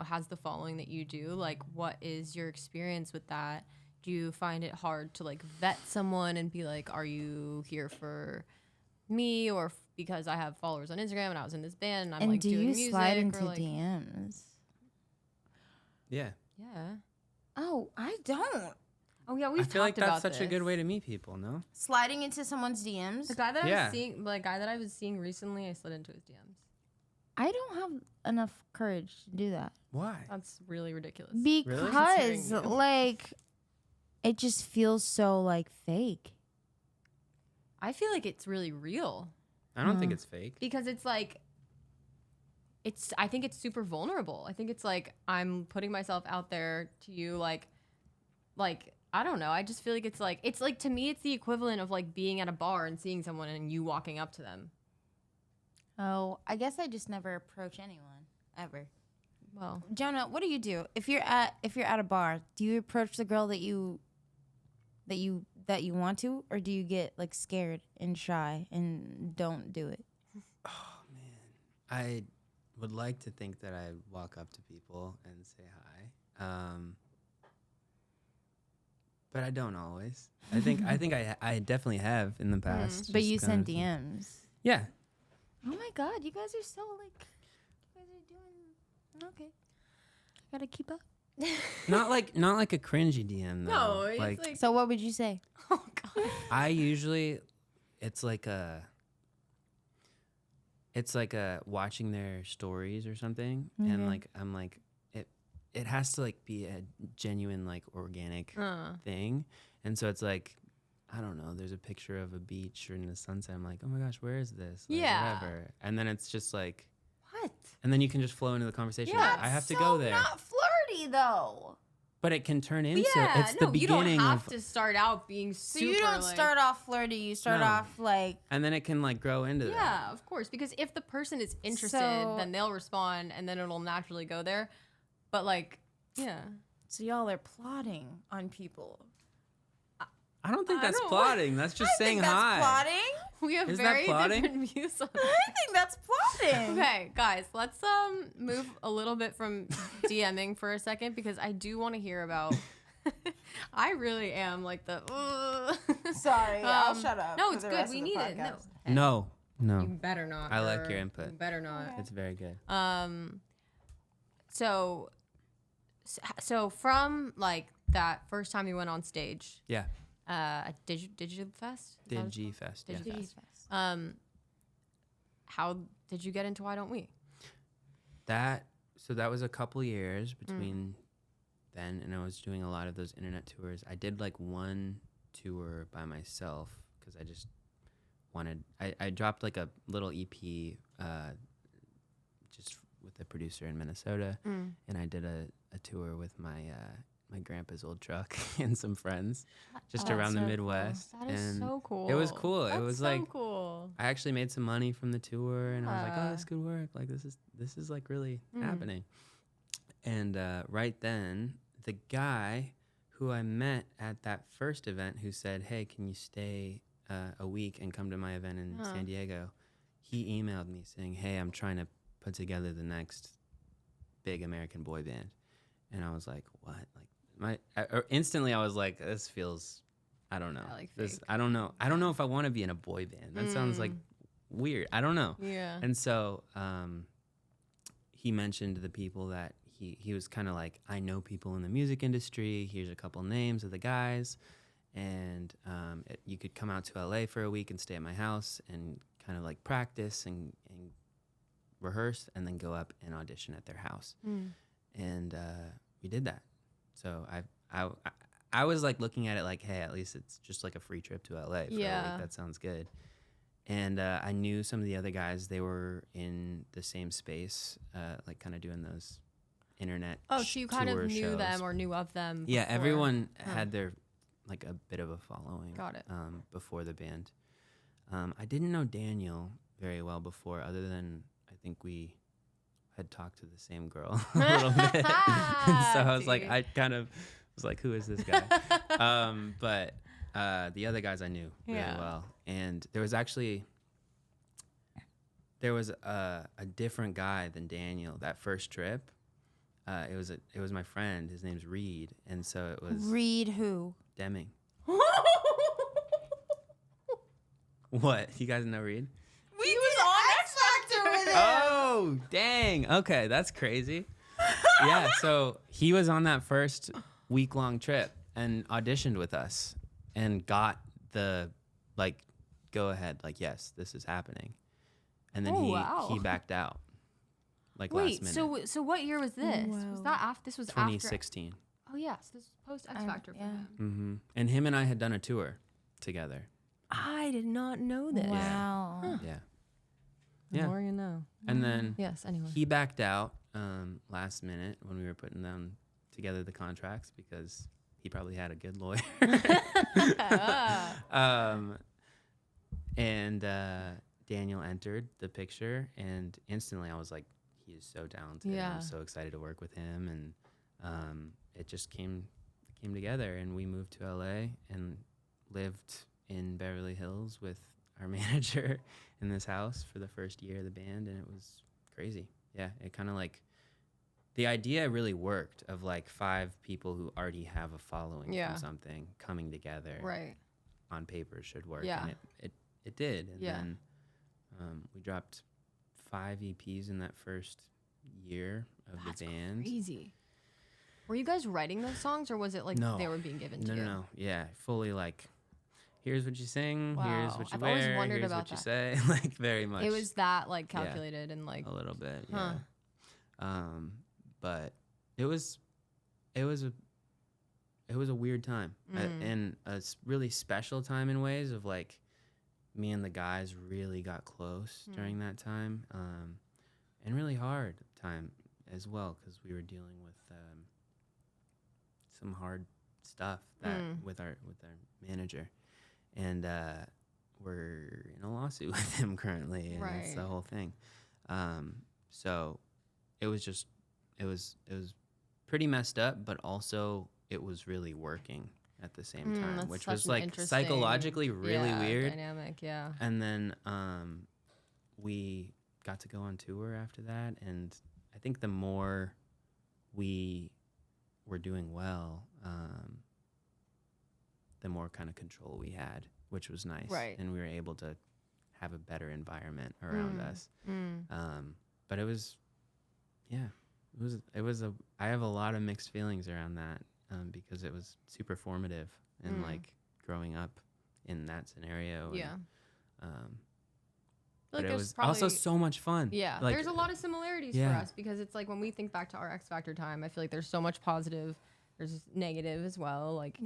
B: has the following that you do, like, what is your experience with that? Do you find it hard to like vet someone and be like, are you here for me or because I have followers on Instagram and I was in this band and I'm
A: And
B: like
A: do
B: doing
A: you
B: music
A: slide into
B: or like
A: DMs?
C: Yeah.
B: yeah.
A: Oh, I don't.
B: Oh yeah, we've
C: I feel like
B: talked
C: that's
B: about
C: such a good
B: this.
C: way to meet people, no?
A: Sliding into someone's DMs?
B: The guy that
C: Yeah.
B: I was seeing recently, I slid into his DMs.
A: I don't have enough courage to do that.
C: Why?
B: That's really ridiculous.
A: Because,
B: Considering you.
A: like, it just feels so, like, fake.
B: I feel like it's really real
C: I don't think it's fake.
B: because it's like I think it's super vulnerable. I think it's like I'm putting myself out there to you like I don't know. I just feel like it's like to me it's the equivalent of like being at a bar and seeing someone and you walking up to them.
A: Oh, I guess I just never approach anyone, ever.
B: Well,
A: Jonah, what do you do? If you're at a bar, do you approach the girl that you want to, or do you get like scared and shy and don't do it?
C: Oh man, I would like to think that I walk up to people and say hi, but I don't always. I think I definitely have in the past.
A: But
C: just
A: you
C: kind
A: send
C: of thing.
A: DMs.
C: Yeah,
A: Oh my God, you guys are so like, you guys are doing okay. I gotta keep up.
C: not like a cringy DM though.
B: no, it's
C: like
B: like
A: So what would you say?
B: oh god.
C: I usually, it's like a watching their stories or something, and like I'm like it has to like be a genuine like organic thing, and so it's like I don't know. There's a picture of a beach or in the sunset. I'm like, oh my gosh, where is this? Like,
B: Yeah.
C: whatever. And then it's just like,
B: What?
C: and then you can just flow into the conversation.
B: Yeah,
C: Like, I have to go there,
A: Not flirty though.
C: but it can turn into
B: Yeah,
C: it's the
B: no,
C: beginning
B: you don't have
C: of,
B: to start out being
A: So
B: super
A: you don't
B: like,
A: start off flirty. You start
C: No.
A: off like.
C: and then it can like grow into that.
B: Yeah, of course. Because if the person is interested,
A: So-
B: then they'll respond and then it'll naturally go there. But like, yeah.
A: So y'all are plotting on people.
C: I don't think
B: I
C: that's
B: don't-
C: plotting. That's just saying
A: that's
C: hi.
A: plotting.
B: We have
C: Is that
B: very
C: plotting?
B: different views on
A: I think that's plotting.
B: Okay, guys, let's move a little bit from DMing for a second because I do want to hear about I really am like the
A: Sorry, I'll shut up.
B: No,
A: for
B: it's
A: the
B: good.
A: rest
B: We
A: of the
B: need it. No.
A: podcast.
C: No.
B: You better not.
C: I like
B: or
C: your input.
B: You better not.
C: It's very good.
B: So from like that first time you went on stage,
C: Yeah.
B: Digi Fest? Is that what it's
C: Digi Fest. Yeah.
B: Digi-
A: Digifest.
B: How did you get into Why Don't We?
C: That was a couple years between then, and I was doing a lot of those internet tours. I did like one tour by myself because I just wanted. I dropped like a little EP just with a producer in Minnesota, and I did a tour with my my grandpa's old truck and some friends just
A: Oh,
C: around the
A: so cool.
C: Midwest.
B: That is
C: and
B: so cool.
C: It was cool.
B: That's
C: it was
B: so
C: like
B: cool.
C: I actually made some money from the tour, and I was like,
B: Yeah.
C: "Oh, this could work. Like, this is like really happening." And right then, the guy who I met at that first event, who said, "Hey, can you stay a week and come to my event in San Diego?" He emailed me saying, "Hey, I'm trying to put together the next big American boy band," and I was like, "What?" Like instantly, I was like, "This feels." I don't know.
B: Yeah, like
C: this,
B: fake.
C: I don't know. I don't know if I want to be in a boy band. That sounds like weird. I don't know.
B: Yeah.
C: And so he mentioned the people that he was kind of like, I know people in the music industry. Here's a couple names of the guys. And you could come out to LA for a week and stay at my house and kind of like practice and rehearse and then go up and audition at their house. And we did that. So I was like looking at it like, hey, at least it's just like a free trip to LA for a week. That sounds good. And I knew some of the other guys. They were in the same space, like kind of doing those internet
B: Oh, so you kind of
C: tour
B: knew
C: shows.
B: them or knew of them.
C: Yeah,
B: before.
C: everyone had their like a bit of a following.
B: Got it.
C: Before the band. I didn't know Daniel very well before, other than I think we had talked to the same girl a little bit. And so I was like, I kind of was like, who is this guy? But the other guys I knew really well. And there was a different guy than Daniel that first trip. It was my friend. His name's Reed. And so it was
A: Read who?
C: Deming. What? You guys know Reed?
A: We
B: He was
C: Oh, dang. Okay, that's crazy. Yeah, so he was on that first week-long trip and auditioned with us and got the, like, go ahead, like, yes, this is happening. And then he backed out, like, last minute.
B: Wait, so what year was this? Was that after? This was
C: 2016.
B: after. Oh yes, this was post X Factor for him.
C: Mm-hmm. And him and I had done a tour together.
B: I did not know this.
A: Wow.
C: Yeah.
B: The
C: Yeah.
B: more you know.
C: And then
B: Yes. Anyway.
C: he backed out last minute when we were putting them together the contracts because he probably had a good lawyer. And Daniel entered the picture, and instantly I was like, he is so talented.
B: Yeah.
C: I'm so excited to work with him, and it just came together, and we moved to LA and lived in Beverly Hills with our manager in this house for the first year of the band, and it was crazy. Yeah, it kind of like the idea really worked of like 5 people who already have a following from something coming together.
B: Right.
C: On paper should work.
B: Yeah.
C: And it did. And
B: Yeah.
C: then we dropped 5 EPs in that first year of the band.
B: Crazy. Were you guys writing those songs, or was it like they were being given to you?
C: No. Yeah, fully like, here's what you sing, here's
B: Wow.
C: what you
B: I've
C: wear,
B: always wondered
C: here's
B: about
C: what you
B: that.
C: say. Like very much.
B: It was that like calculated and like
C: a little bit,
B: Huh.
C: yeah. But it was a weird time and a really special time in ways of like me and the guys really got close during that time, and really hard time as well because we were dealing with some hard stuff that with our manager, and we're in a lawsuit with him currently, and that's the whole thing. So it was pretty messed up, but also it was really working at the same time, which was like psychologically really weird
B: dynamic. Yeah.
C: And then we got to go on tour after that, and I think the more we were doing well, the more kind of control we had, which was nice.
B: Right.
C: And we were able to have a better environment around us. But it was, I have a lot of mixed feelings around that, because it was super formative and like growing up in that scenario.
B: Yeah.
C: But it was also so much fun.
B: Yeah,
C: like,
B: there's a lot of similarities for us because it's like when we think back to our X Factor time, I feel like there's so much positive, there's negative as well. Like,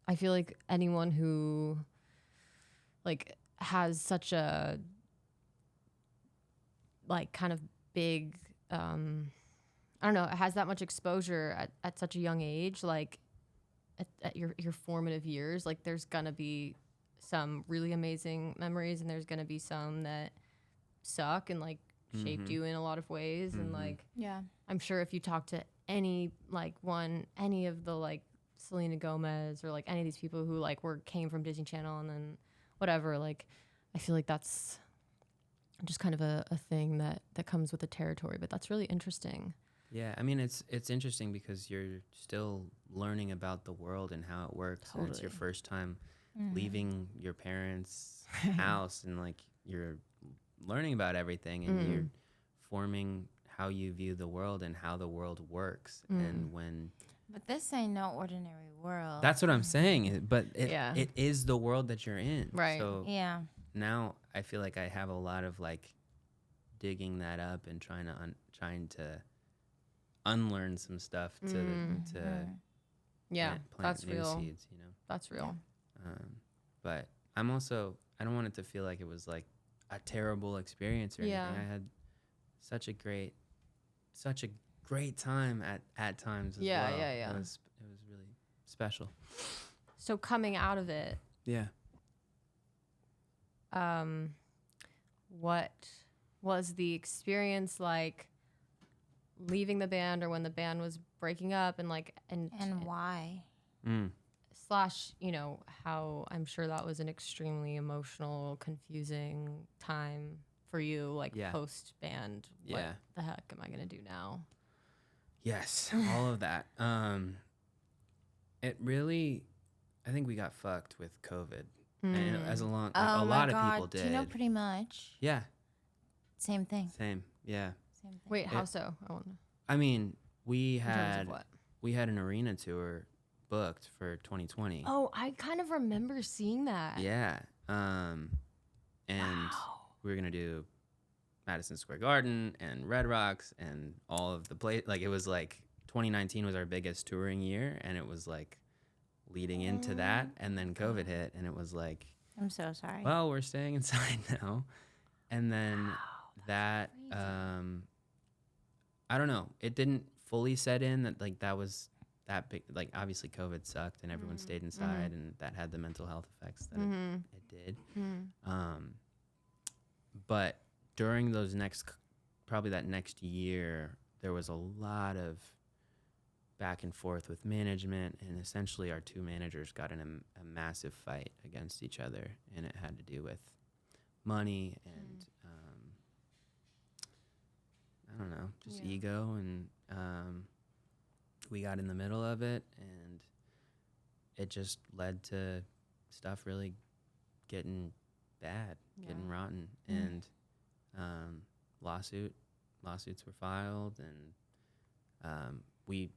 B: I feel like anyone who like has such a like kind of big, I don't know, it has that much exposure at such a young age, like at your formative years, like there's gonna be some really amazing memories and there's gonna be some that suck and like shaped you in a lot of ways. And like, I'm sure if you talk to any of the like Selena Gomez or like any of these people who like came from Disney Channel and then whatever, like I feel like that's just kind of a thing that comes with the territory, but that's really interesting.
C: Yeah, I mean, it's interesting because you're still learning about the world and how it works.
B: Totally.
C: And it's your first time leaving your parents' house, and like you're learning about everything, and you're forming how you view the world and how the world works. And
A: But this ain't no ordinary world.
C: that's what I'm saying. But it is the world that you're in.
B: Right.
C: So now I feel like I have a lot of like digging that up and trying to unlearn some stuff to plant
B: that's
C: new
B: real.
C: seeds, you know.
B: That's real.
C: But I don't want it to feel like it was like a terrible experience or anything. I had such a great time at times as well.
B: Yeah.
C: It was really special.
B: So coming out of it, what was the experience like leaving the band or when the band was breaking up and
A: why?
B: Slash, you know, how I'm sure that was an extremely emotional, confusing time for you, like post band. What the heck am I gonna do now?
C: Yes, all of that. It really, I think we got fucked with COVID. And as a lot of people did.
A: You know, pretty much.
C: Yeah.
A: Same thing.
C: Same. Yeah.
A: Same thing.
B: Wait, how so? I want to.
C: I mean, we
B: In terms
C: had
B: of what?
C: an arena tour booked for 2020.
B: Oh, I kind of remember seeing that.
C: Yeah. And we were gonna do Madison Square Garden and Red Rocks and all of the place. Like, it was like 2019 was our biggest touring year, and it was like leading into that, and then COVID hit, and it was like,
A: I'm so sorry.
C: well, we're staying inside now. And then that I don't know, it didn't fully set in that like that was that big. Like, obviously COVID sucked and everyone stayed inside, and that had the mental health effects that it did. But during those probably that next year, there was a lot of back and forth with management, and essentially our two managers got in a massive fight against each other, and it had to do with money and I don't know, just ego, and we got in the middle of it, and it just led to stuff really getting bad, getting rotten, and lawsuits were filed, and we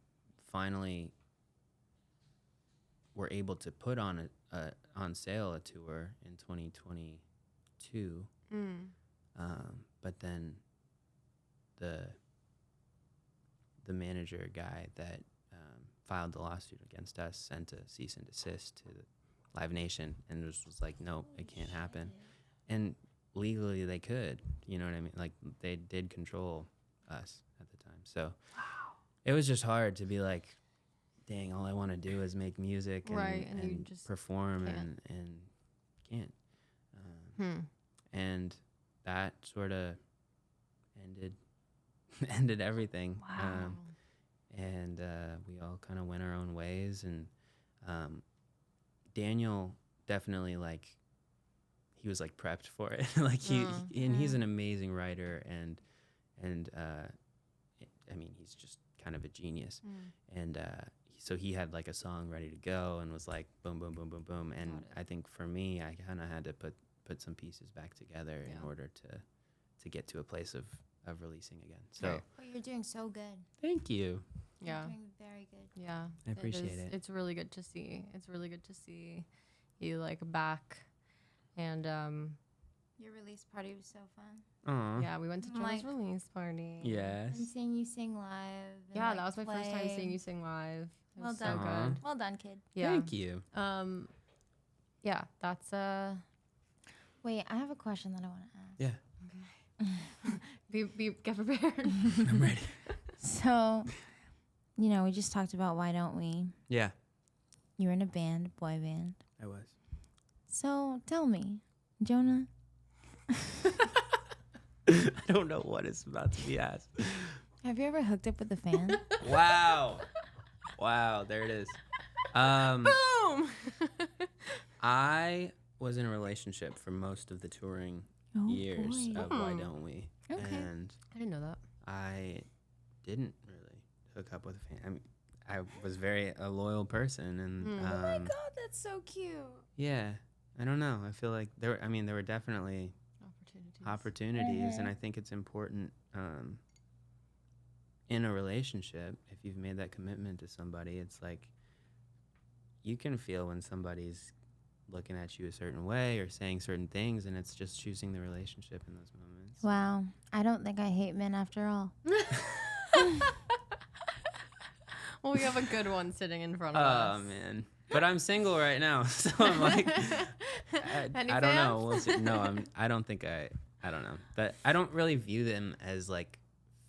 C: finally were able to put on on sale a tour in 2022, but then the manager guy that filed the lawsuit against us sent a cease and desist to Live Nation, and was like, no, it can't happen. And legally they could, you know what I mean? Like, they did control us at the time. So it was just hard to be like, dang, all I want to do is make music and
B: you just
C: perform
B: can't.
C: and can't. And that sort of ended everything.
B: Wow.
C: And we all kind of went our own ways. And Daniel definitely, like, he was like prepped for it. Like, he's an amazing writer, and I mean, he's just kind of a genius. And so he had like a song ready to go and was like boom, boom, boom, boom, boom. And I think for me, I kind of had to put some pieces back together in order to get to a place of releasing again. So
A: But you're doing so good.
C: thank you.
B: Yeah.
A: You're doing very good.
B: Yeah.
C: I appreciate it.
B: It's really good to see. It's really good to see you like back. And
A: Your release party was so fun.
C: Aw.
B: yeah, we went to Jonah's
A: Like-
B: release party.
C: Yes.
A: And seeing you sing live. And
B: Yeah,
A: like
B: that was my first time
A: play.
B: seeing you sing live. It
A: Well
B: was
A: done.
B: so
C: Aw.
B: good.
A: Well done, kid.
B: Yeah.
C: Thank you.
B: Yeah, that's
A: Wait, I have a question that I want to ask.
C: Yeah.
B: get prepared.
C: I'm ready.
A: So, you know, we just talked about Why Don't We?
C: Yeah,
A: You were in a band, boy band.
C: I was.
A: So tell me, Jonah,
C: I don't know what is about to be asked.
A: have you ever hooked up with a fan?
C: Wow. Wow, there it is.
B: Boom.
C: I was in a relationship for most of the touring years
A: boy.
C: of Why Don't We?
A: Okay.
C: And
B: I didn't know that.
C: I didn't really hook up with a fan. I mean, I was a loyal person, and
A: Oh my God, that's so cute.
C: yeah, I don't know. I feel like there were definitely opportunities, and I think it's important in a relationship, if you've made that commitment to somebody, it's like you can feel when somebody's looking at you a certain way or saying certain things, and it's just choosing the relationship in those moments.
A: Wow, I don't think I hate men after all.
B: Well, we have a good one sitting in front of us.
C: Oh man, but I'm single right now, so I'm like, I don't know. We'll see. No, I don't think I don't know, but I don't really view them as like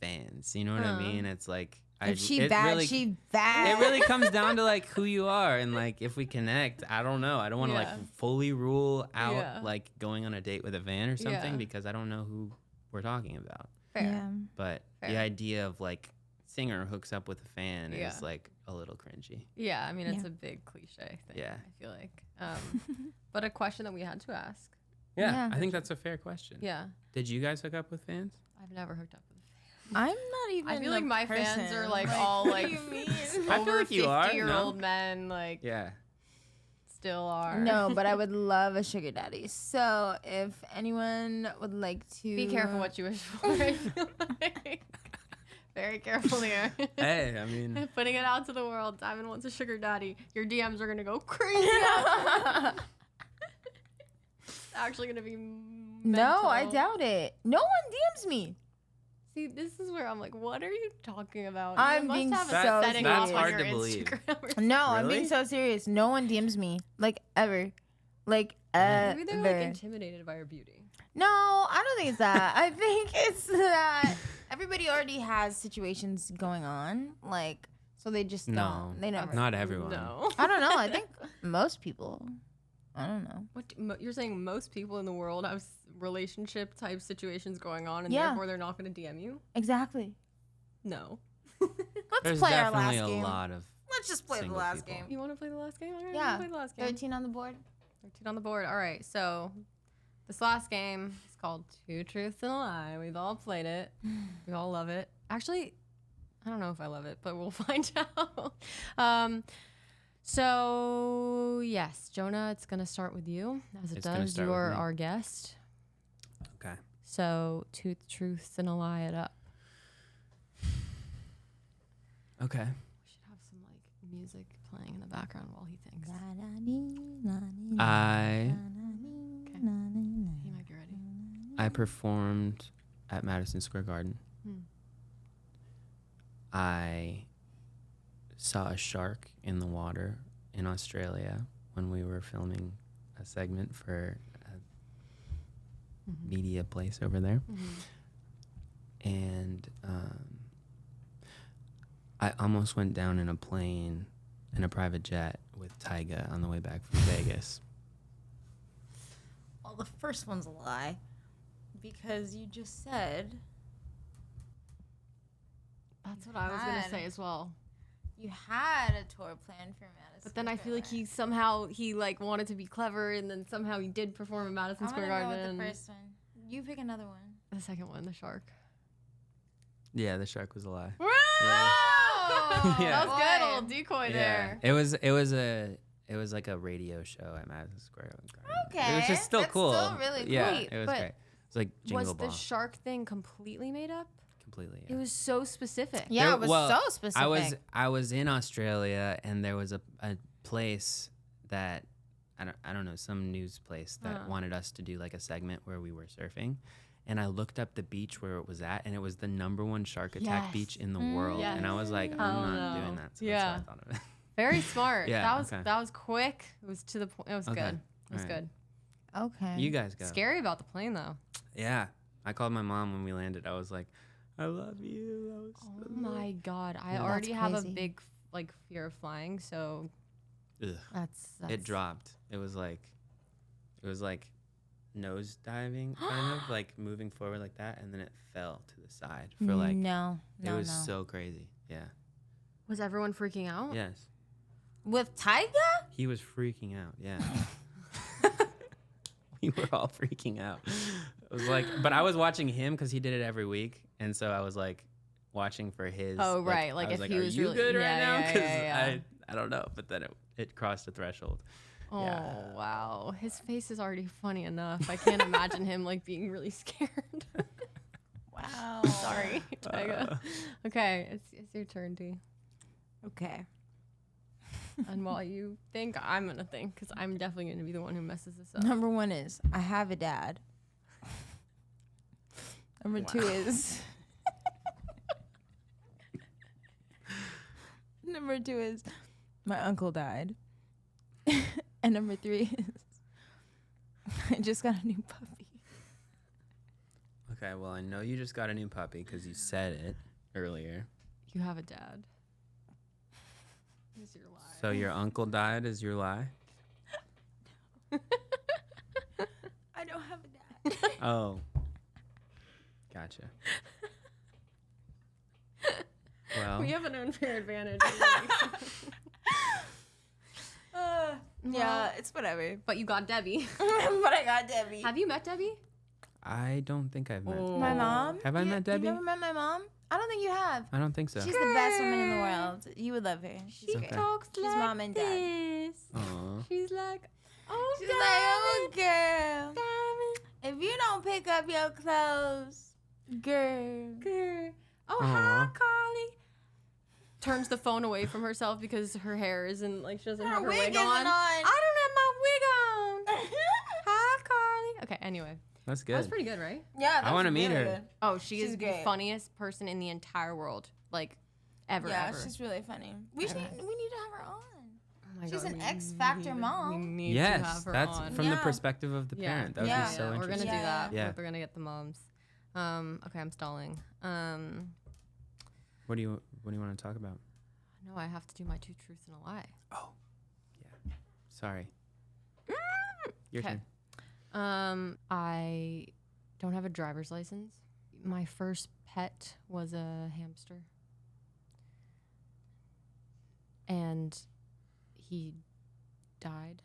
C: fans. You know what I mean? It's like
A: If she
C: it
A: bad,
C: really,
A: she bad.
C: It really comes down to like who you are, and like if we connect. I don't know. I don't want to like fully rule out like going on a date with a fan or something because I don't know who we're talking about.
B: Fair.
A: Yeah.
C: But the idea of like singer hooks up with a fan is like a little cringy.
B: Yeah, I mean, it's
A: Yeah.
B: a big cliche thing,
C: Yeah.
B: I feel like. But a question that we had to ask.
C: Yeah, I think that's a fair question.
B: Yeah.
C: Did you guys hook up with fans?
B: I've never hooked up with a fan.
A: I'm not even.
B: I feel like my fans
A: person.
B: are like all like
A: what do you mean?
C: I feel
B: over
C: like you are,
B: 50-year-old
C: no?
B: men, like
C: Yeah.
B: still are.
A: No, but I would love a sugar daddy. So if anyone would like to
B: Be careful what you wish for. I feel like. Very careful here.
C: Hey, I mean,
B: Putting it out to the world. Diamond wants a sugar daddy. Your DMs are gonna go crazy. It's actually gonna be mental.
A: No, I doubt it. No one DMs me.
B: See, this is where I'm like, what are you talking about?
A: I'm
B: you must
A: being
B: have a
A: so
B: setting
A: serious.
B: off on
C: That's
B: your
C: hard to believe.
B: Instagram or
A: No, I'm
C: Really?
A: being so serious. No one DMs me. Like, ever. Like,
B: Maybe they're like
A: ever.
B: intimidated by your beauty.
A: No, I don't think it's that. I think it's that everybody already has situations going on. Like, so they just
C: no,
A: don't. They never.
C: not everyone.
B: No.
A: I don't know. I think most people. I don't know.
B: You're saying most people in the world have relationship type situations going on, and
A: Yeah.
B: therefore they're not going to DM you?
A: Exactly.
B: No.
A: Let's
C: There's
A: play our
C: definitely
A: last
C: a
A: game.
C: lot of.
A: Let's just play the
C: single
A: last
C: people.
A: game.
B: You want to play the last game? Okay,
A: Yeah.
B: we'll play the last game.
A: 13 on the board.
B: 13 on the board. All right. So this last game is called Two Truths and a Lie. We've all played it. We all love it. Actually, I don't know if I love it, but we'll find out. So yes, Jonah, it's gonna start with you, as it
C: It's gonna
B: does.
C: start
B: You
C: with
B: are
C: me.
B: our guest.
C: Okay.
B: So two truths and a lie it up.
C: Okay.
B: We should have some like music playing in the background while he thinks.
C: I
B: He might be ready.
C: I performed at Madison Square Garden. I saw a shark in the water in Australia when we were filming a segment for a media place over there. And I almost went down in a plane, in a private jet with Tyga on the way back from Vegas.
A: Well, the first one's a lie. Because you just said
B: That's what I was gonna say as well.
A: you had a tour planned for Madison.
B: But then I feel like he like wanted to be clever, and then somehow he did perform at Madison
A: I'm
B: Square
A: gonna go
B: Garden.
A: with the first one. You pick another one.
B: The second one, the shark.
C: Yeah, the shark was a lie.
B: Yeah.
C: Yeah.
B: That was good, a
A: Boy.
B: little decoy there.
C: It was like a radio show at Madison Square Garden.
A: Okay,
C: It was just still
A: that's
C: cool.
A: still really cool.
C: Yeah,
B: Wait,
C: it was
B: but
C: great. It was like Jingle
B: Was
C: Ball.
B: the shark thing completely made up?
C: Completely.
B: It was so specific.
A: Yeah,
C: There-
A: it was
C: well,
A: so specific.
C: I was in Australia, and there was a place that I don't know, some news place that wanted us to do like a segment where we were surfing. And I looked up the beach where it was at, and it was the #1 shark attack
B: Yes.
C: beach in the world.
B: Yes.
C: And I was like, I'm not doing that. So
B: Yeah.
C: that's why I thought of it.
B: Very smart.
C: Yeah,
B: that was
C: okay.
B: that was quick. It was to the point. It was
C: Okay.
B: good. It was
C: Alright.
B: good.
A: Okay.
C: You guys go.
B: Scary about the plane though.
C: Yeah. I called my mom when we landed. I was like, I love you. I was
B: Oh my god. I
C: Yeah.
B: already
A: That's
B: have a
A: crazy.
B: big like fear of flying, so
C: Ugh.
B: that's
C: It dropped. It was like nose diving, kind of like moving forward like that, and then it fell to the side for like
A: no,
C: it was
A: no.
C: so crazy. Yeah.
B: Was everyone freaking out?
C: Yes.
A: With Tyga?
C: He was freaking out. Yeah. We were all freaking out. It was like, but I was watching him because he did it every week, and so I was like watching for his.
B: Oh, right. Like,
C: I was
B: if
C: like,
B: he
C: are
B: was
C: you
B: really-
C: good right
B: yeah,
C: now?
B: yeah,
C: Because
B: yeah.
C: I don't know, but then it crossed a threshold.
B: Oh
C: Yeah.
B: wow. His face is already funny enough. I can't imagine him like being really scared.
A: Wow.
B: Sorry, Tyga. Okay, it's your turn, D.
A: Okay.
B: And while you think, I'm gonna think, because I'm definitely gonna be the one who messes this up.
A: Number 1 is I have a dad. Number 2 is Number 2 is my uncle died. And number 3 is I just got a new puppy.
C: Okay, well, I know you just got a new puppy because you said it earlier.
B: You have a dad. Is your lie?
C: So your uncle died is your lie?
A: I don't have a dad.
C: Oh. Gotcha. Well,
B: We have an unfair advantage.
A: Yeah, it's whatever.
B: But you got Debbie.
A: But I got Debbie.
B: Have you met Debbie?
C: I don't think I've met.
B: Oh.
A: My mom?
C: Have I met Debbie?
A: You never met my mom? I don't think you have.
C: I don't think so.
A: She's the best woman in the world. You would love her. She's
C: okay.
A: great.
B: Talks
A: She's
B: like
A: mom and dad.
B: this.
C: Aw.
B: She's like, oh,
A: She's like, oh, girl. If you don't pick up your clothes, girl.
B: Oh, hi, Carly. Turns the phone away from herself because her hair isn't like she doesn't have her wig
A: isn't
B: on.
A: on.
B: I don't have my wig on. Hi, Carly. Okay, anyway.
C: That's good.
B: That was pretty good, right?
A: Yeah,
C: I want to meet her.
A: Good.
B: Oh, she's the
A: great.
B: funniest person in the entire world. Like, ever.
A: Yeah, she's really funny. We need to have her on.
B: Oh my
A: She's
B: God,
A: an
B: we
A: X Factor
B: need-
A: mom.
B: We need to
C: Yes,
B: have her
C: that's
B: on.
C: from the
A: Yeah.
C: perspective of the parent. That would
A: Yeah.
C: be so
B: We're gonna
C: interesting.
B: do that.
C: Yeah.
B: We're gonna get the moms. Okay, I'm stalling.
C: What do you want to talk about?
B: No, I have to do my 2 truths and a lie.
C: Oh, yeah. Sorry. Your
B: Okay.
C: turn.
B: I don't have a driver's license. My first pet was a hamster. And he died.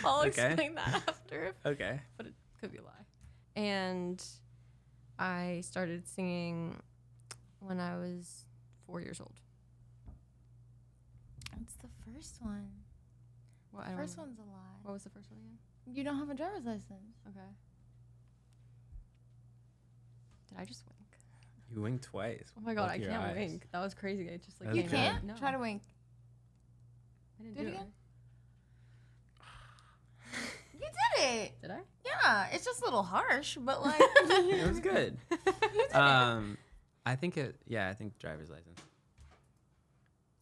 B: I'll
C: Okay.
B: explain that after,
C: Okay.
B: but it could be a lie. And I started singing when I was 4 years old.
A: What's the first one?
B: Well, I don't
A: First
B: remember.
A: one's a lie.
B: What was the first one again?
A: You don't have a driver's license.
B: Okay. Did I just wink?
C: You winked twice.
B: Oh my God,
C: Both
B: I
C: your
B: can't
C: eyes.
B: wink. That was crazy. It just like
C: That's
A: You
B: came
C: okay.
B: out.
A: can't?
B: No,
A: Try to wink.
B: I didn't
A: Do
B: do
A: it
B: it.
A: again. You did it.
B: Did I?
A: Yeah, it's just a little harsh, but like.
C: It was good. I think I think driver's license.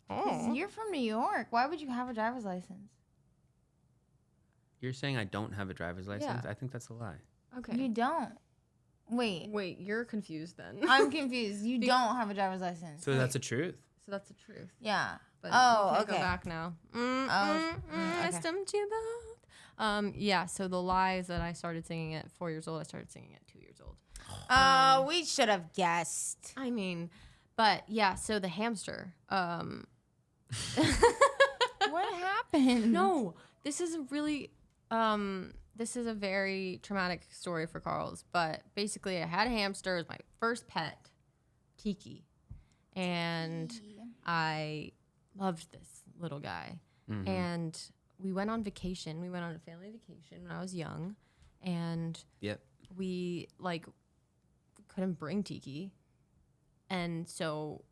A: 'Cause you're from New York. Why would you have a driver's license?
C: You're saying I don't have a driver's license?
B: Yeah.
C: I think that's a lie.
B: Okay.
A: You don't. Wait,
B: Wait, you're confused then.
A: I'm confused. You don't have a driver's license.
C: So that's the truth.
B: So that's the truth.
A: Yeah.
B: But
A: Oh,
B: you can't
A: okay.
B: go back now.
A: okay.
B: Wisdom to both. Yeah, so the lie is that I started singing at 4 years old. I started singing at 2 years old.
A: We should have guessed.
B: I mean, but yeah, so the hamster.
A: What happened?
B: No, this is a really this is a very traumatic story for Carl's, but basically I had a hamster. It was my first pet, Tiki. And I loved this little guy.
C: Mhm.
B: And we went on vacation. We went on a family vacation when I was young, and
C: Yep.
B: we couldn't bring Tiki. And so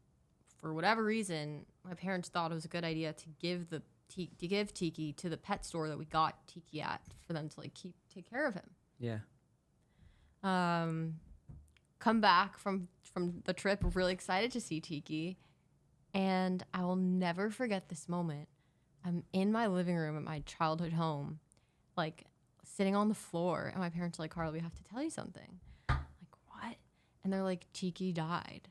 B: for whatever reason, my parents thought it was a good idea to give Tiki to the pet store that we got Tiki at for them to take care of him.
C: Yeah.
B: Come back from the trip really excited to see Tiki, and I will never forget this moment. I'm in my living room at my childhood home, like sitting on the floor, and my parents are like, "Carla, we have to tell you something." I'm like, what? And they're like, "Tiki died."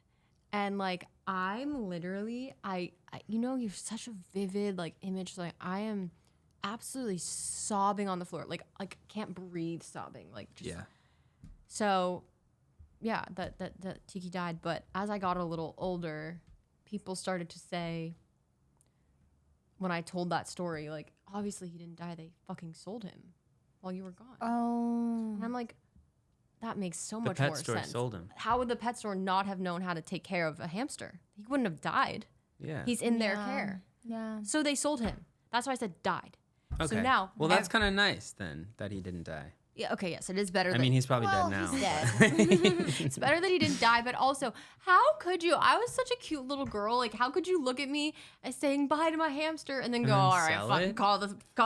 B: And like I'm literally I you have such a vivid image, like I am absolutely sobbing on the floor, like can't breathe, sobbing, just.
C: Yeah.
B: So yeah, that Tiki died. But as I got a little older, people started to say, when I told that story, obviously he didn't die, they fucking sold him while you were gone.
A: Oh.
B: And I'm like, that makes so
C: The
B: much
C: pet
B: more
C: store
B: sense.
C: sold him.
B: How would the pet store not have known how to take care of a hamster? He wouldn't have died.
C: Yeah.
B: He's in their care.
A: Yeah.
B: So they sold him. That's why I said died.
C: Okay.
B: So now,
C: well, that's kind of nice then that he didn't die.
B: yeah, okay, yes, it is better.
C: I mean, he's probably
A: Well,
C: dead now.
A: he's dead.
C: but-
B: It's better that he didn't die, but also, how could you? I was such a cute little girl. How could you look at me as saying bye to my hamster and then go,
C: then
B: all right,
C: sell
B: fucking
C: it?
B: call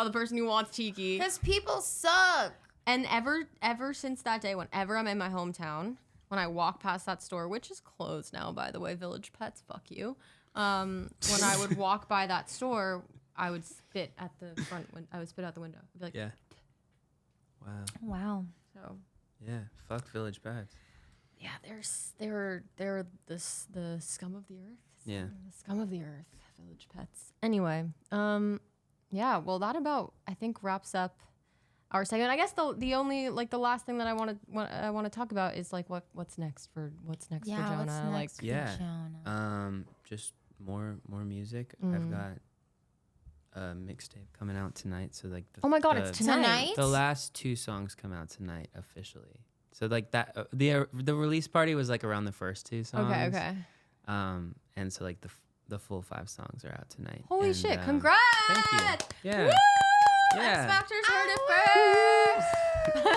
B: the person who wants Tiki.
A: Because people suck.
B: And ever since that day, whenever I'm in my hometown, when I walk past that store, which is closed now, by the way, Village Pets, fuck you. When I would walk by that store, I would spit at the front. I would spit out the window. I'd be like,
C: yeah. Wow.
A: Wow.
B: so.
C: Yeah. Fuck Village Pets.
B: Yeah, they're the scum of the earth.
C: Yeah.
B: The scum of the earth, Village Pets. Anyway, yeah, well that about I think wraps up our segment. I guess the only the last thing that I want to talk about is what's next for Jonah.
A: What's next for
C: Yeah.
A: Jonah?
C: Just more music.
B: Mm.
C: I've got a mixtape coming out tonight. So like,
B: Oh my God, it's tonight.
C: The last 2 songs come out tonight officially. So like that, the release party was like around the first 2 songs.
B: Okay.
C: And so like the full 5 songs are out tonight.
B: Holy
C: and,
B: shit! Congrats!
C: Thank you. Yeah.
B: Woo!
C: Yeah.
B: X Factor's heard it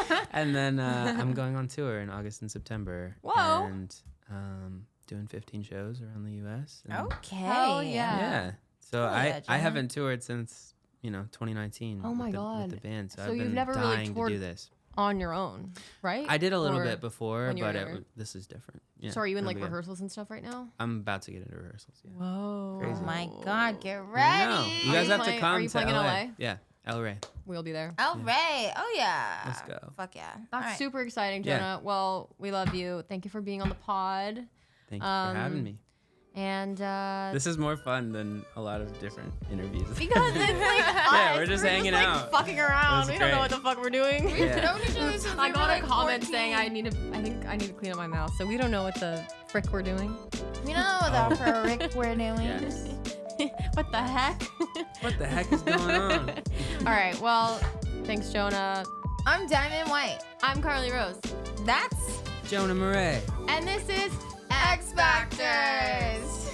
B: first.
C: And then I'm going on tour in August and September.
B: Whoa.
C: And doing 15 shows around the U.S. and
A: Okay.
B: Hell yeah.
C: Yeah. So
A: Hell yeah,
C: I
A: Jonah.
C: haven't toured since 2019.
B: Oh my
C: with
B: God.
C: the band. So
B: So
C: I've
B: you've
C: been
B: never really
C: dying to
B: toured
C: do this.
B: On your own, right?
C: I did a little
B: Or
C: bit before,
B: when you were
C: but
B: younger?
C: this is different. Yeah,
B: So are you in
C: it'll
B: like
C: be good.
B: rehearsals and stuff right now?
C: I'm about to get into rehearsals. Yeah.
B: Whoa.
C: Crazy.
A: Oh my God, get
C: I know.
A: ready.
C: You guys
B: you
C: have
B: playing-
C: to come
B: are you
C: to
B: playing in
C: LA.
B: LA?
C: Yeah, El Rey.
B: We'll be there.
A: Oh, Ray. Oh, yeah.
C: Let's go.
A: Fuck yeah.
B: That's
A: All right.
B: super exciting,
C: Yeah.
B: Jonah. Well, we love you. Thank you for being on the pod.
C: Thank you for having me.
B: And
C: This is more fun than a lot of different interviews.
B: because it's like
C: Yeah,
B: us.
C: we're just hanging
B: like,
C: out.
B: fucking around.
C: That's
B: We don't know
C: great.
B: what the fuck we're doing.
C: Yeah.
B: I got a comment saying I think I need to clean up my mouth. So we don't know what the frick we're doing.
A: We don't know what the frick we're doing.
C: Yes.
B: What the heck?
C: What the heck is going on?
B: All right. Well, thanks, Jonah.
A: I'm Diamond White.
B: I'm Carly Rose.
A: That's
C: Jonah Marais.
B: And this is
A: X Factors.